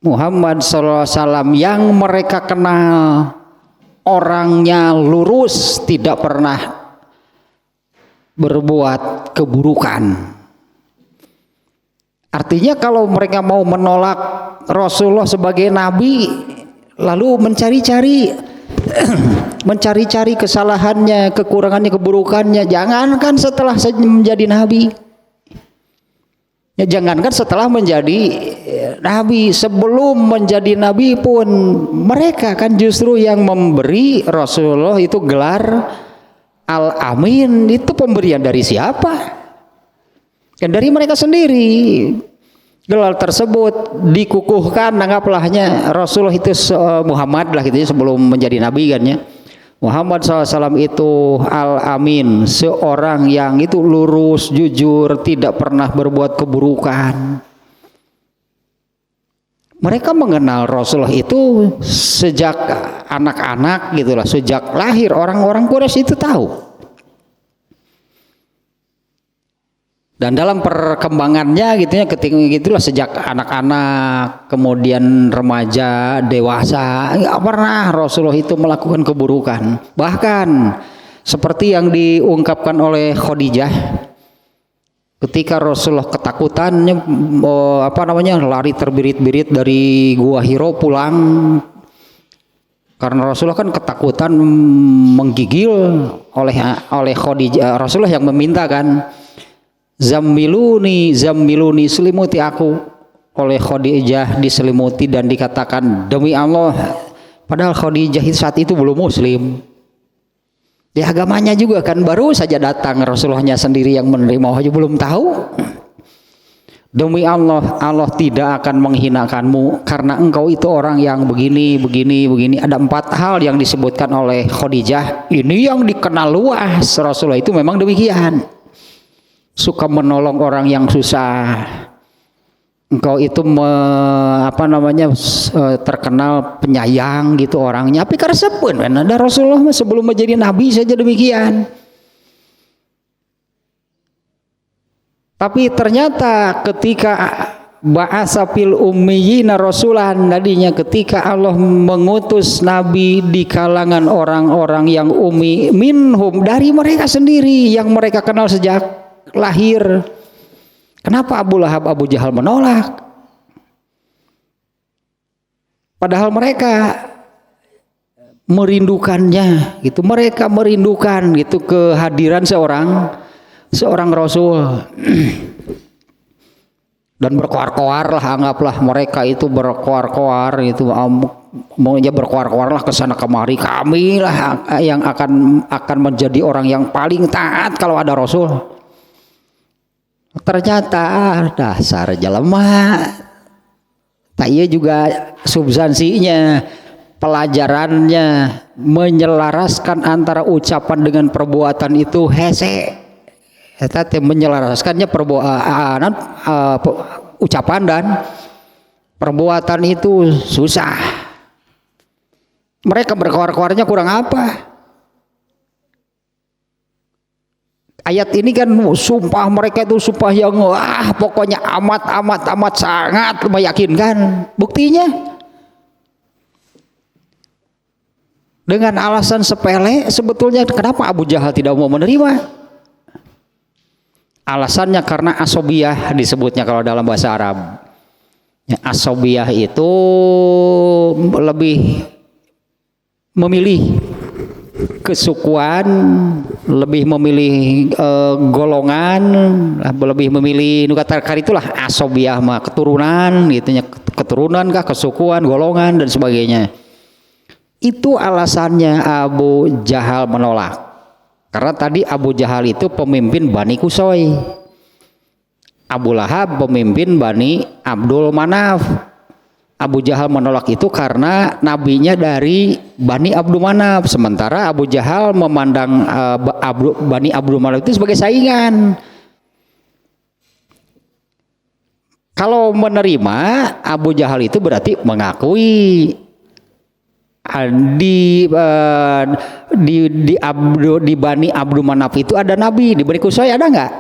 Muhammad SAW yang mereka kenal, orangnya lurus, tidak pernah berbuat keburukan. Artinya kalau mereka mau menolak Rasulullah sebagai nabi, lalu mencari-cari kesalahannya, kekurangannya, keburukannya, jangankan setelah menjadi nabi, ya jangankan setelah menjadi nabi, sebelum menjadi nabi pun mereka kan justru yang memberi Rasulullah itu gelar Al-Amin. Itu pemberian dari siapa? Kan dari mereka sendiri. Gelar tersebut dikukuhkan, anggaplah,nya Rasulullah itu Muhammad lah gitu ya, sebelum menjadi nabi kan ya. Muhammad SAW itu Al-Amin, seorang yang itu lurus, jujur, tidak pernah berbuat keburukan. Mereka mengenal Rasulullah itu sejak anak-anak gitulah, sejak lahir orang-orang Quraisy itu tahu. Dan dalam perkembangannya gitunya ketika gitulah sejak anak-anak, kemudian remaja, dewasa, nggak pernah Rasulullah itu melakukan keburukan. Bahkan seperti yang diungkapkan oleh Khadijah, ketika Rasulullah ketakutannya lari terbirit-birit dari Gua Hiro pulang, karena Rasulullah kan ketakutan menggigil oleh Khadijah. Rasulullah yang meminta kan, Zammiluni selimuti aku. Oleh Khadijah diselimuti dan dikatakan demi Allah, padahal Khadijah saat itu belum muslim. Di agamanya juga kan baru saja datang, Rasulullahnya sendiri yang menerima wahyu belum tahu. Demi Allah, Allah tidak akan menghinakanmu karena engkau itu orang yang begini. Ada 4 hal yang disebutkan oleh Khadijah. Ini yang dikenal luas, Rasulullah itu memang demikian. Suka menolong orang yang susah. Engkau itu terkenal penyayang gitu orangnya. Tapi karesepun ada Rasulullah sebelum menjadi nabi saja demikian. Tapi ternyata ketika ba'asa fil ummiyina rasulan, tadinya ketika Allah mengutus nabi di kalangan orang-orang yang ummi, minhum, dari mereka sendiri yang mereka kenal sejak lahir. Kenapa Abu Lahab, Abu Jahal menolak? Padahal mereka merindukannya gitu. Mereka merindukan gitu kehadiran seorang Rasul. Dan berkoar-koar lah, anggaplah mereka itu berkoar-koar itu, maunya berkoar-koar lah kesana kemari, kami lah yang akan menjadi orang yang paling taat kalau ada Rasul. Ternyata dasar jelema, tak iya juga substansinya, pelajarannya menyelaraskan antara ucapan dengan perbuatan itu hese. Tetapi menyelaraskannya ucapan dan perbuatan itu susah. Mereka berkoar-koarnya kurang apa? Ayat ini kan sumpah mereka itu sumpah yang pokoknya amat sangat meyakinkan. Buktinya dengan alasan sepele sebetulnya kenapa Abu Jahal tidak mau menerima? Alasannya karena asobiyah disebutnya kalau dalam bahasa Arab. Ya, asobiyah itu lebih memilih kesukuan, lebih memilih golongan, lebih memilih kata itulah asobiah mah keturunan gitunya, keturunan kah, kesukuan, golongan dan sebagainya. Itu alasannya Abu Jahal menolak. Karena tadi Abu Jahal itu pemimpin Bani Qusay, Abu Lahab pemimpin Bani Abdul Manaf. Abu Jahal menolak itu karena nabinya dari Bani Abdul Manaf, sementara Abu Jahal memandang Bani Abdul Manaf itu sebagai saingan. Kalau menerima Abu Jahal itu berarti mengakui di Bani Abdul Manaf itu ada nabi, di Bani Qusay ada nggak?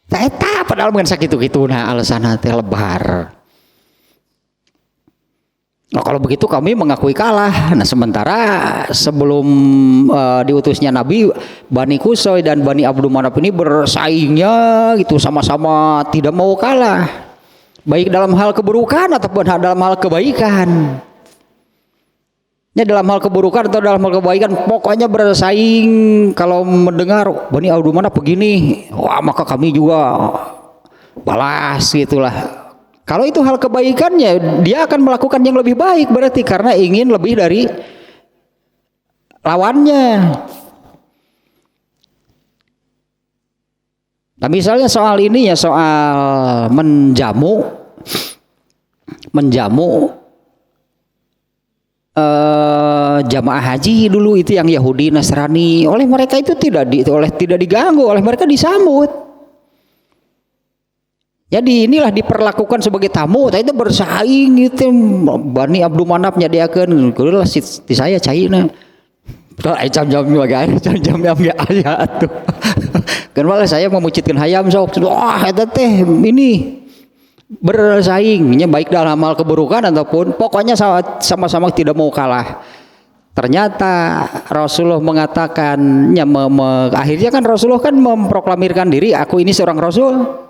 Tak padahal mungkin sakit itu nah alasan hati lebar. Nah, kalau begitu kami mengakui kalah. Nah sementara sebelum diutusnya Nabi, Bani Qusay dan Bani Abdul Manaf ini bersaingnya gitu, sama-sama tidak mau kalah, baik dalam hal keburukan ataupun dalam hal kebaikan. Ya, dalam hal keburukan atau dalam hal kebaikan pokoknya bersaing. Kalau mendengar Bani Abdul Manaf begini, wah maka kami juga balas gitulah. Kalau itu hal kebaikannya, dia akan melakukan yang lebih baik berarti karena ingin lebih dari lawannya. Nah misalnya soal ini ya, soal menjamu jamaah haji dulu itu yang Yahudi Nasrani, oleh mereka itu tidak diganggu, oleh mereka disambut. Jadi inilah diperlakukan sebagai tamu, tapi itu bersaing gitu. Bani Abdul Manaf nyadiakeun, kudulah si saya caina. Kalau jam-jam juga jam-jam yang ayat tuh. Kan malah saya memucitkan hayam sok. Wah eta teh ini bersaingnya baik dalam hal keburukan ataupun pokoknya sama-sama tidak mau kalah. Ternyata Rasulullah mengatakan, akhirnya kan Rasulullah kan memproklamirkan diri, aku ini seorang Rasul.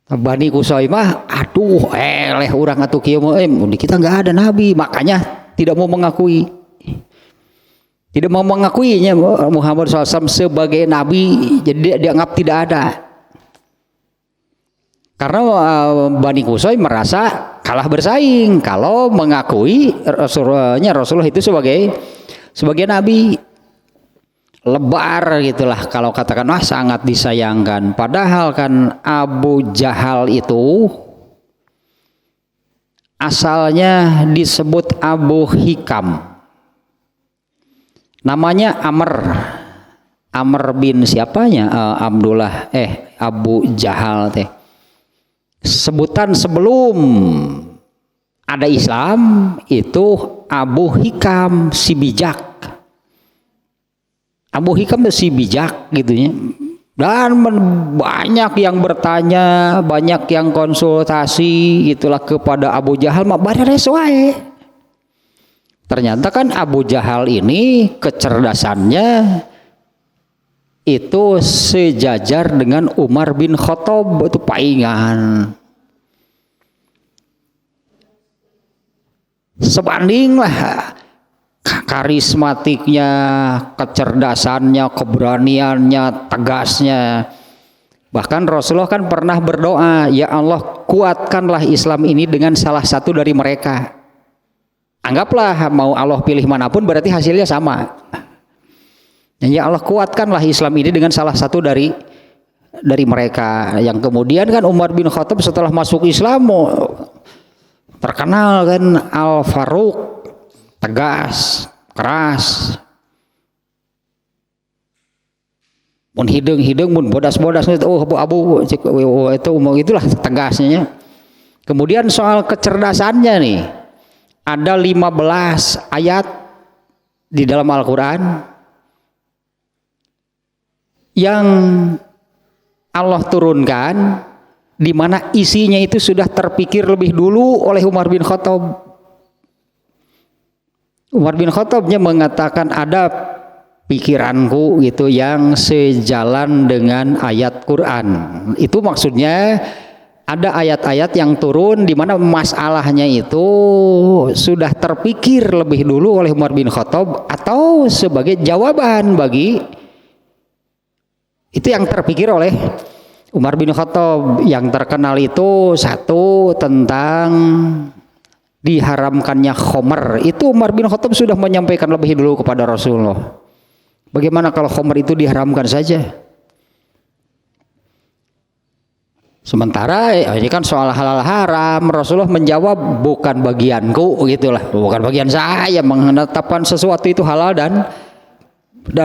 Bani Qusay mah, aduh, eleh orang atuh kieu mah, kita nggak ada nabi, makanya tidak mau mengakuinya Muhammad SAW sebagai nabi, jadi dia dianggap tidak ada. Karena Bani Qusay merasa kalah bersaing kalau mengakui Rasulullah itu sebagai nabi. Lebar gitulah kalau katakan, wah sangat disayangkan. Padahal kan Abu Jahal itu asalnya disebut Abu Hikam, namanya Amr bin siapanya, Abu Jahal teh. Sebutan sebelum ada Islam itu Abu Hikam, si bijak. Abu Hikam itu si bijak gitunya. Dan banyak yang bertanya, banyak yang konsultasi gitulah kepada Abu Jahal, mah bareres wae. Ternyata kan Abu Jahal ini kecerdasannya itu sejajar dengan Umar bin Khattab, itu paingan. Sebanding lah karismatiknya, kecerdasannya, keberaniannya, tegasnya. Bahkan Rasulullah kan pernah berdoa, ya Allah kuatkanlah Islam ini dengan salah satu dari mereka. Anggaplah mau Allah pilih manapun berarti hasilnya sama. Ya Allah kuatkanlah Islam ini dengan salah satu dari mereka. Yang kemudian kan Umar bin Khattab setelah masuk Islam terkenal kan Al-Faruq, tegas, keras. Mun hidung mun bodas-bodas itu abu-abu itu itulah tegasnya. Kemudian soal kecerdasannya nih, ada 15 ayat di dalam Al-Qur'an yang Allah turunkan di mana isinya itu sudah terpikir lebih dulu oleh Umar bin Khattab. Umar bin Khattabnya mengatakan ada pikiranku gitu yang sejalan dengan ayat Quran. Itu maksudnya ada ayat-ayat yang turun di mana masalahnya itu sudah terpikir lebih dulu oleh Umar bin Khattab atau sebagai jawaban bagi itu yang terpikir oleh Umar bin Khattab. Yang terkenal itu satu tentang diharamkannya khomer. Itu Umar bin Khattab sudah menyampaikan lebih dulu kepada Rasulullah. Bagaimana kalau khomer itu diharamkan saja? Sementara ini kan soal halal haram, Rasulullah menjawab bukan bagianku, gitulah, bukan bagian saya menetapkan sesuatu itu halal dan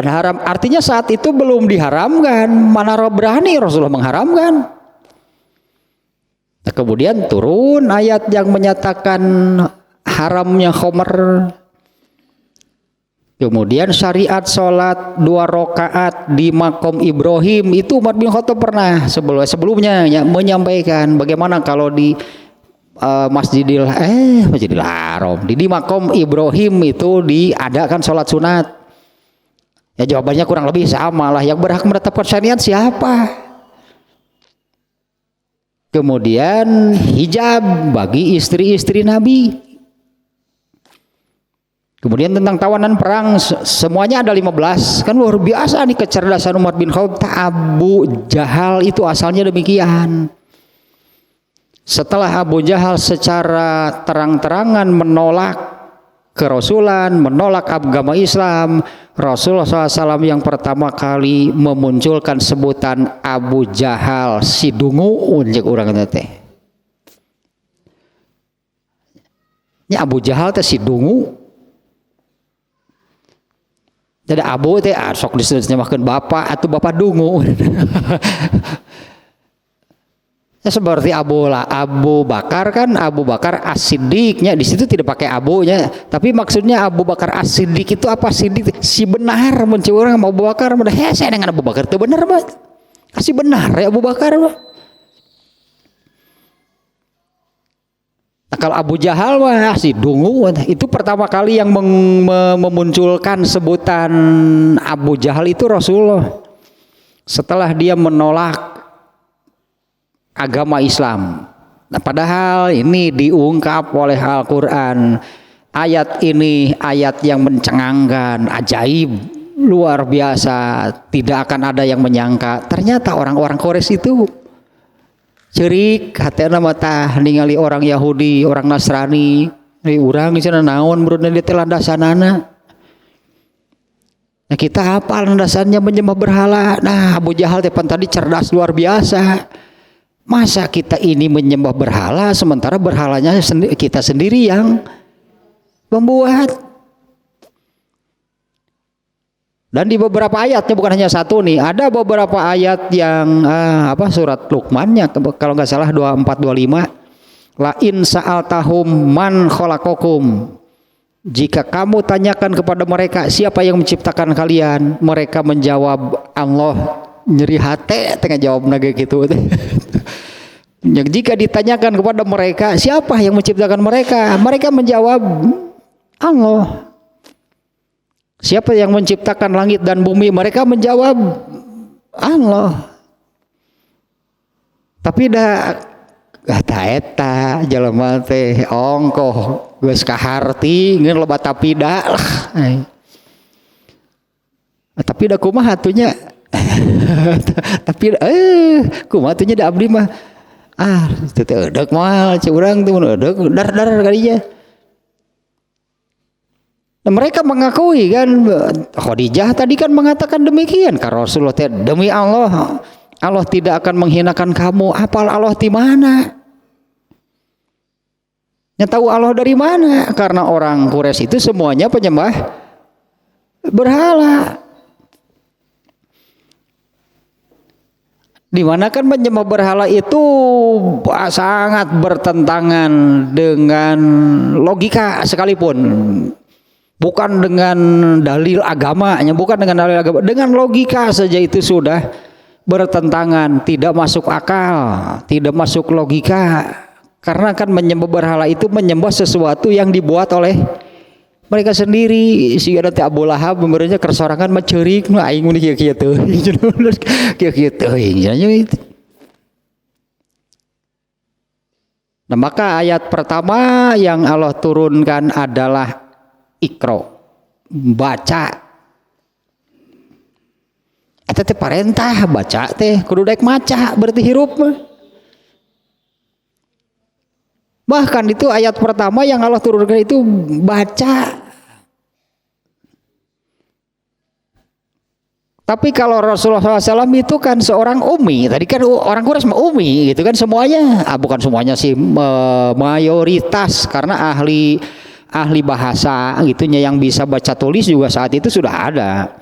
haram. Artinya saat itu belum diharamkan, mana berani Rasulullah mengharamkan. Nah, kemudian turun ayat yang menyatakan haramnya khomer. Kemudian syariat sholat 2 rakaat di makom Ibrahim itu Umar bin Khattab pernah sebelumnya menyampaikan bagaimana kalau di Masjidil Haram di makom Ibrahim itu diadakan sholat sunat. Ya jawabannya kurang lebih sama lah, yang berhak menetapkan syariat siapa? Kemudian hijab bagi istri-istri Nabi. Kemudian tentang tawanan perang semuanya ada 15. Kan luar biasa nih kecerdasan Umar bin Khattab. Abu Jahal itu asalnya demikian. Setelah Abu Jahal secara terang-terangan menolak kerasulan, menolak agama Islam, Rasulullah SAW yang pertama kali memunculkan sebutan Abu Jahal si dungu unjek urang teh. Ini Abu Jahal teh si dungu. Jadi Abu teh sok disebutkan bapak atau bapak dungu. Ya, seperti Abu Bakar kan, Abu Bakar As-Siddiqnya di situ tidak pakai abunya, tapi maksudnya Abu Bakar As-Siddiq itu apa? Siddiq si benar, mencuri orang Abu Bakar, saya dengan Abu Bakar itu benar, Pak. Si benar ya Abu Bakar, Pak. Nah, kalau Abu Jahal mah si dungu, itu pertama kali yang memunculkan sebutan Abu Jahal itu Rasulullah. Setelah dia menolak agama Islam. Nah, padahal ini diungkap oleh Al-Quran. Ayat ini ayat yang mencengangkan, ajaib, luar biasa. Tidak akan ada yang menyangka. Ternyata orang-orang Quraisy itu cerik hatena mata ningali orang Yahudi, orang Nasrani, urang cenah naon menurut dia teh landasanana. Nah, kita apa landasannya menyembah berhala. Nah, Abu Jahal teh tadi cerdas luar biasa. Masa kita ini menyembah berhala sementara berhalanya kita sendiri yang membuat. Dan di beberapa ayatnya bukan hanya satu nih, ada beberapa ayat yang surat Luqmannya kalau nggak salah 24-25. La in sa'altahum man khalaqakum. Jika kamu tanyakan kepada mereka siapa yang menciptakan kalian, mereka menjawab Allah. Nyeri hati tengah jawab naga gitu. Jika ditanyakan kepada mereka siapa yang menciptakan mereka, mereka menjawab Allah. Siapa yang menciptakan langit dan bumi, mereka menjawab Allah. Tapi dah eta jelema teh ongkoh geus kaharti ngeun loba tapida lah. Tapi dah kumaha atunya. Tapi kumaha atunya da abdi mah itu teh eudeuh moal curang teh mun eudeuh dar kalinya. Nah, mereka mengakui kan, Khadijah tadi kan mengatakan demikian kan Rasulullah teh demi Allah tidak akan menghinakan kamu. Apal Allah di mana? Ya tahu Allah dari mana? Karena orang Quraisy itu semuanya penyembah berhala. Dimana kan menyembah berhala itu sangat bertentangan dengan logika sekalipun, bukan dengan dalil agamanya, dengan logika saja itu sudah bertentangan, tidak masuk akal, tidak masuk logika. Karena kan menyembah berhala itu menyembah sesuatu yang dibuat oleh mereka sendiri. Si ada teh Abu Lahab benernya kersorangan maceurik nu aing mun kieu-kieu teuing. Kieu-kieu teuing. Nah, maka ayat pertama yang Allah turunkan adalah Iqra, baca. Eta teh parentah baca teh kudu daek maca berarti hirup mah. Bahkan itu ayat pertama yang Allah turunkan itu baca. Tapi kalau Rasulullah SAW itu kan seorang ummi, tadi kan orang Quraisy mah ummi gitu kan semuanya, bukan semuanya sih, mayoritas karena ahli bahasa gitunya yang bisa baca tulis juga saat itu sudah ada.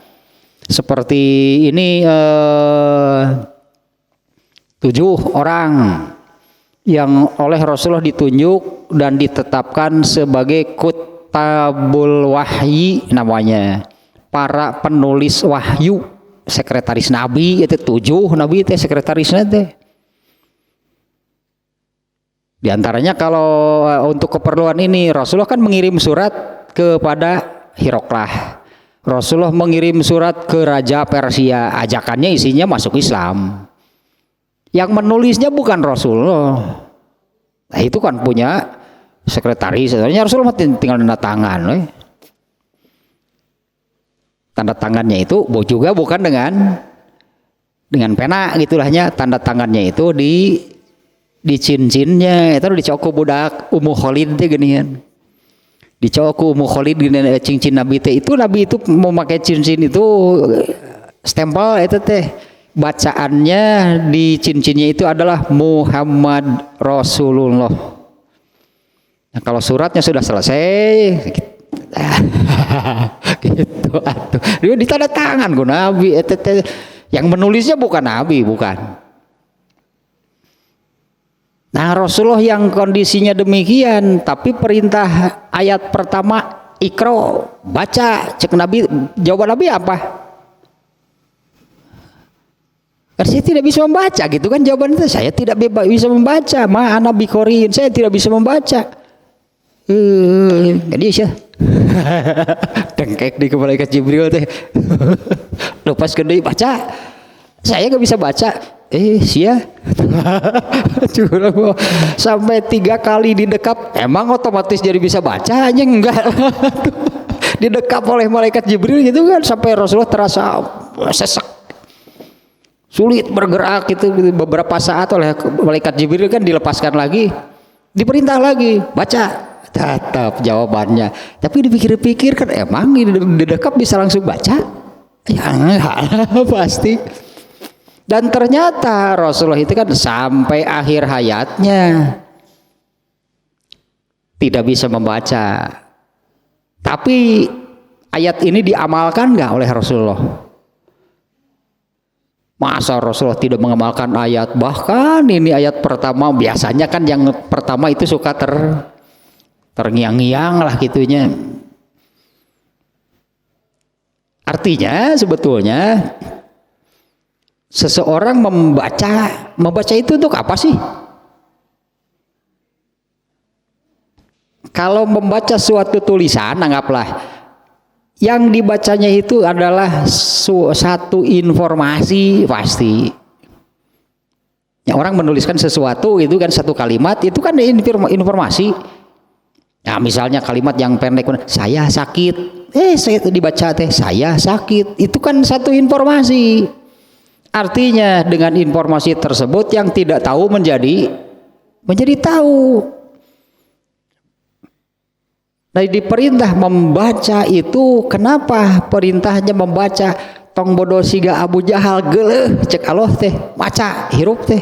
Seperti ini 7 orang yang oleh Rasulullah ditunjuk dan ditetapkan sebagai kutabul wahyi namanya. Para penulis wahyu, sekretaris Nabi itu 7 Nabi itu sekretarisnya teh. Di antaranya kalau untuk keperluan ini Rasulullah kan mengirim surat kepada Hiroklah. Rasulullah mengirim surat ke Raja Persia, ajakannya isinya masuk Islam. Yang menulisnya bukan Rasulullah. Nah, itu kan punya sekretaris. Sebenarnya Rasulullah tinggal tanda tangan. Tanda tangannya itu juga bukan dengan pena gitulahnya, tanda tangannya itu di cincinnya itu dicoko budak Ummu Khalid teh geuningan. Dicoko Ummu Khalid geuningan cincin Nabi teh itu, Nabi itu memakai cincin itu stempel itu teh bacaannya di cincinnya itu adalah Muhammad Rasulullah. Nah, kalau suratnya sudah selesai gitu atuh. Dia ditanda tangan ku Nabi. Yang menulisnya bukan Nabi, bukan. Nah, Rasulullah yang kondisinya demikian, tapi perintah ayat pertama Iqra, baca. Cek Nabi, jawaban Nabi apa? Saya tidak bisa membaca gitu kan jawaban itu. Saya tidak bisa membaca. Ma ana biqoriin, saya tidak bisa membaca. Jadi sih dengkek di malaikat Jibril teh lepas gede baca, saya nggak bisa baca. Sia sampai 3 kali didekap, emang otomatis jadi bisa baca aja enggak. Didekap oleh malaikat Jibril gitu kan sampai Rasulullah terasa sesek, sulit bergerak itu beberapa saat oleh malaikat Jibril kan dilepaskan lagi, diperintah lagi baca. Tetap jawabannya, tapi dipikir-pikir kan emang di dekap bisa langsung baca? Ya pasti. Dan ternyata Rasulullah itu kan sampai akhir hayatnya tidak bisa membaca. Tapi ayat ini diamalkan nggak oleh Rasulullah? Masa Rasulullah tidak mengamalkan ayat? Bahkan ini ayat pertama, biasanya kan yang pertama itu suka terngiang-ngiang lah gitunya. Artinya sebetulnya seseorang membaca itu untuk apa sih? Kalau membaca suatu tulisan, anggaplah yang dibacanya itu adalah satu informasi pasti. Ya, orang menuliskan sesuatu itu kan satu kalimat itu kan informasi. Nah, misalnya kalimat yang pendek, saya sakit, saya dibaca teh saya sakit, itu kan satu informasi. Artinya dengan informasi tersebut yang tidak tahu menjadi tahu. Nah, diperintah membaca itu, kenapa perintahnya membaca? Tong bodoh siga Abu Jahal geuleuh cek Allah teh maca hirup teh.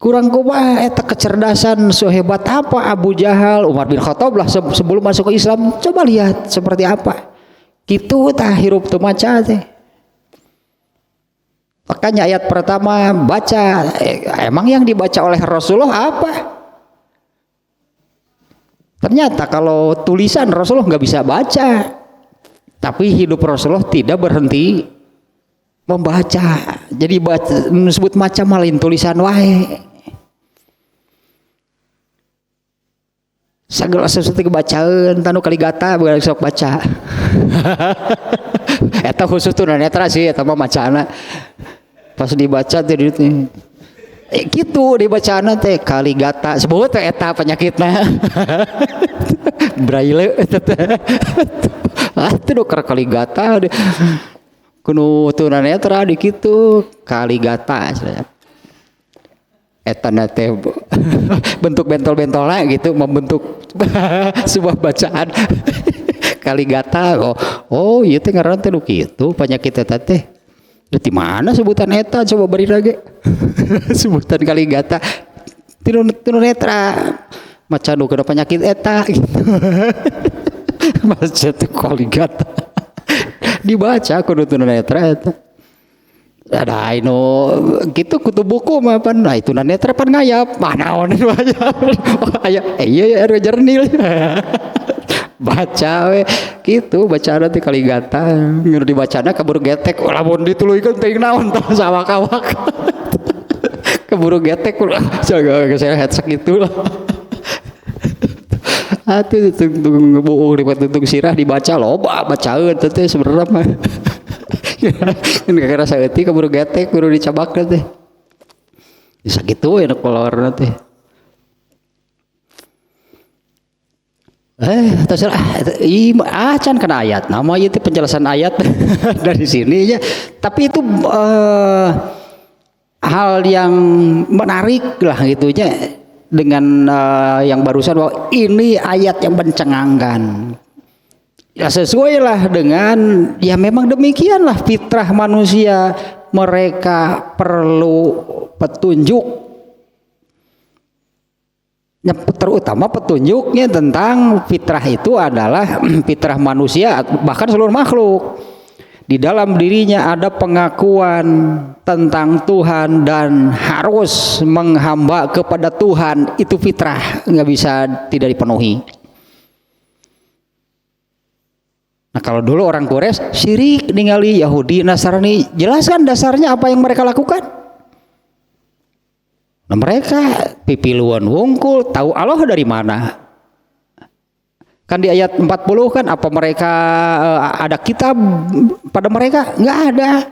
Kurang kumaha eta kecerdasan sehebat apa Abu Jahal, Umar bin Khattab lah sebelum masuk ke Islam. Coba lihat seperti apa. Kitu tah hirup teu maca teh. Makanya ayat pertama baca, emang yang dibaca oleh Rasulullah apa? Ternyata kalau tulisan Rasulullah nggak bisa baca. Tapi hidup Rasulullah tidak berhenti membaca. Jadi disebut macam lain tulisan wae. Segala sesuatu kebacaan tanu kali gata bukan sok baca. Eta khusus tuh netra sih eta mah macana. Pas dibaca teh gitu dibacana teh Kaligata sebut teh eta penyakitna braille atuh dokter Kaligata kudu tunanetra di kitu Kaligata eta teh bentuk bentol-bentolna gitu membentuk sebuah bacaan Kaligata. Oh ieu teh ngaranna teh kitu penyakit eta teh. Di mana sebutan eta coba beri lagi sebutan Kaligata tunanetra maca nu kena penyakit eta gitu. Maca teh Kaligata dibaca kudu tunanetra eta. Ada anu gitu kutu buku mah pan nah itu tunanetra pan ngayap manaon baca aya iya jernil baca we gitu bacaan teh Kaligata ngeueur dibacana kaburu getek lamun dituluykeun teuing naon tah sawak-awak kaburu getek jaga geus sakitu lah atuh tungtung buuk di patuntung sirah dibaca loba bacaeun teh sebenarnya mah gara-gara saeutik kaburu getek kudu dicabakna teh bisa kitu we nu kolorna teh. Terserah can kena ayat nama itu penjelasan ayat dari sini ya. Tapi itu hal yang menarik lah gitunya dengan yang barusan bahwa ini ayat yang mencengangkan. Ya sesuai lah dengan ya memang demikianlah fitrah manusia, mereka perlu petunjuk. Yang terutama petunjuknya tentang fitrah itu adalah fitrah manusia bahkan seluruh makhluk. Di dalam dirinya ada pengakuan tentang Tuhan dan harus menghamba kepada Tuhan, itu fitrah, nggak bisa tidak dipenuhi. Nah kalau dulu orang Quraisy syirik ningali Yahudi Nasrani, jelaskan dasarnya apa yang mereka lakukan. Nah, mereka pipiluan wungkul tahu Allah dari mana? Kan di ayat 40 kan apa mereka ada kitab pada mereka? Nggak ada.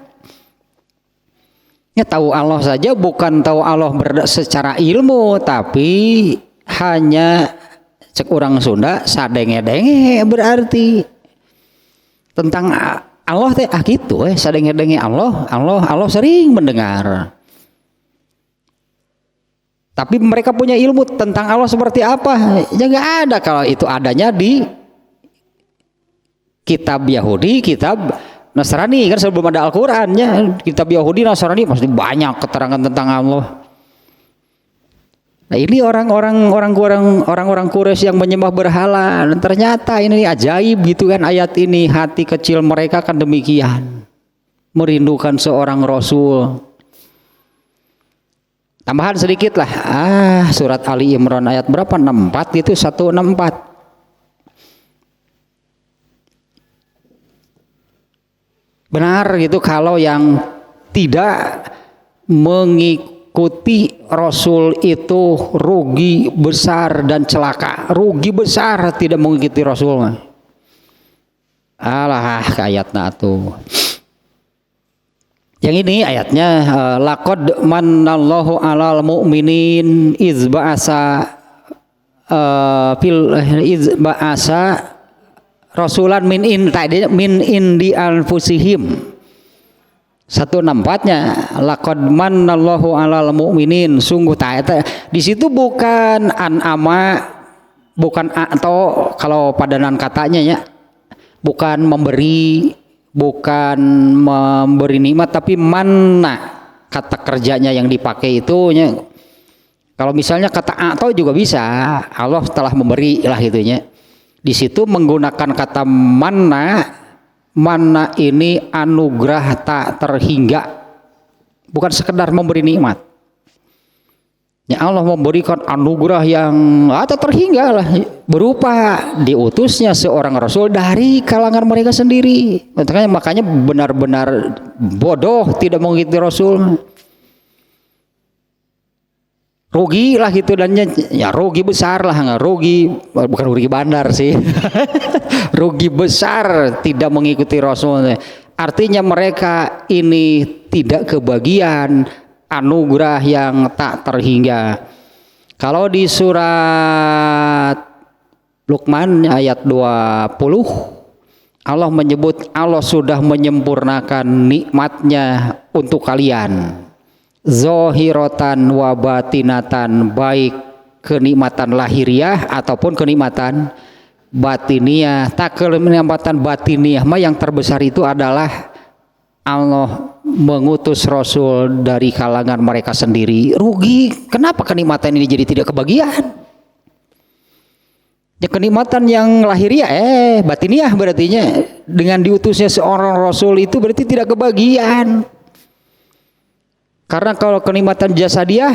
Ya tahu Allah saja bukan tahu Allah secara ilmu tapi hanya cek orang Sunda sadenge-denge berarti tentang Allah teh gitu sadenge-denge Allah sering mendengar. Tapi mereka punya ilmu tentang Allah seperti apa? Ya nggak ada. Kalau itu adanya di kitab Yahudi, kitab Nasrani kan sebelum ada Al-Qur'annya. Kitab Yahudi, Nasrani pasti banyak keterangan tentang Allah. Nah ini orang-orang Quraisy yang menyembah berhala. Dan ternyata ini ajaib gitu kan ayat ini. Hati kecil mereka kan demikian, merindukan seorang Rasul. Tambahan sedikit lah, surat Ali Imran ayat berapa? 64 itu 164. Benar gitu kalau yang tidak mengikuti Rasul itu rugi besar dan celaka. Rugi besar tidak mengikuti Rasul. Alah ayatna tuh. Yang ini ayatnya laqad manallahu 'alal mu'minin iz ba'asa rasulan min indi anfusihim. 164-nya laqad manallahu 'alal mu'minin, sungguh di situ bukan an'ama, bukan atau kalau padanan katanya ya, bukan memberi, bukan memberi nikmat, tapi mana kata kerjanya yang dipakai itu nya. Kalau misalnya kata atau juga bisa, Allah telah memberi lah itunya. Di situ menggunakan kata mana ini anugerah tak terhingga, bukan sekedar memberi nikmat. Ya Allah memberikan anugerah yang tak terhingga lah, berupa diutusnya seorang Rasul dari kalangan mereka sendiri. Makanya benar-benar bodoh tidak mengikuti Rasul. Rugi lah gitu, dan ya rugi besar lah, nggak rugi, bukan rugi bandar sih. Rugi besar tidak mengikuti Rasul. Artinya mereka ini tidak kebagian anugerah yang tak terhingga. Kalau di surat Luqman ayat 20, Allah menyebut Allah sudah menyempurnakan nikmatnya untuk kalian, zahiratan wa batinatan, baik kenikmatan lahiriah ataupun kenikmatan batiniah. Tak kenikmatan batiniah mah yang terbesar itu adalah Allah mengutus Rasul dari kalangan mereka sendiri. Rugi, kenapa kenikmatan ini jadi tidak kebagian? Ya, kenikmatan yang lahiriah batiniah berartinya dengan diutusnya seorang Rasul itu berarti tidak kebagian. Karena kalau kenikmatan jasadiah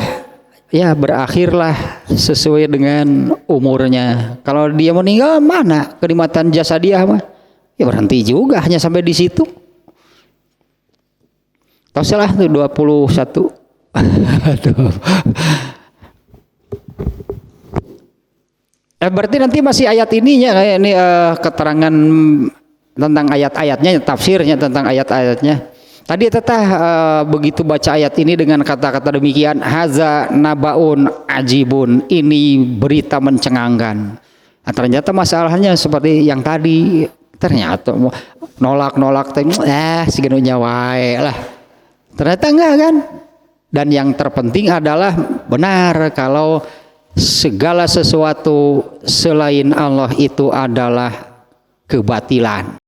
ya berakhirlah sesuai dengan umurnya. Kalau dia meninggal mana kenikmatan jasadiah mah? Ya berhenti juga, hanya sampai di situ. Tahu salah tuh 21. Aduh. Berarti nanti masih ayat ininya ini keterangan tentang ayat-ayatnya, tafsirnya tentang ayat-ayatnya. Tadi teteh begitu baca ayat ini dengan kata-kata demikian, haza nabaun ajibun, ini berita mencengangkan. Nah, ternyata masalahnya seperti yang tadi, ternyata nolak-nolak seginunya wae lah. Ternyata enggak kan? Dan yang terpenting adalah benar kalau segala sesuatu selain Allah itu adalah kebatilan.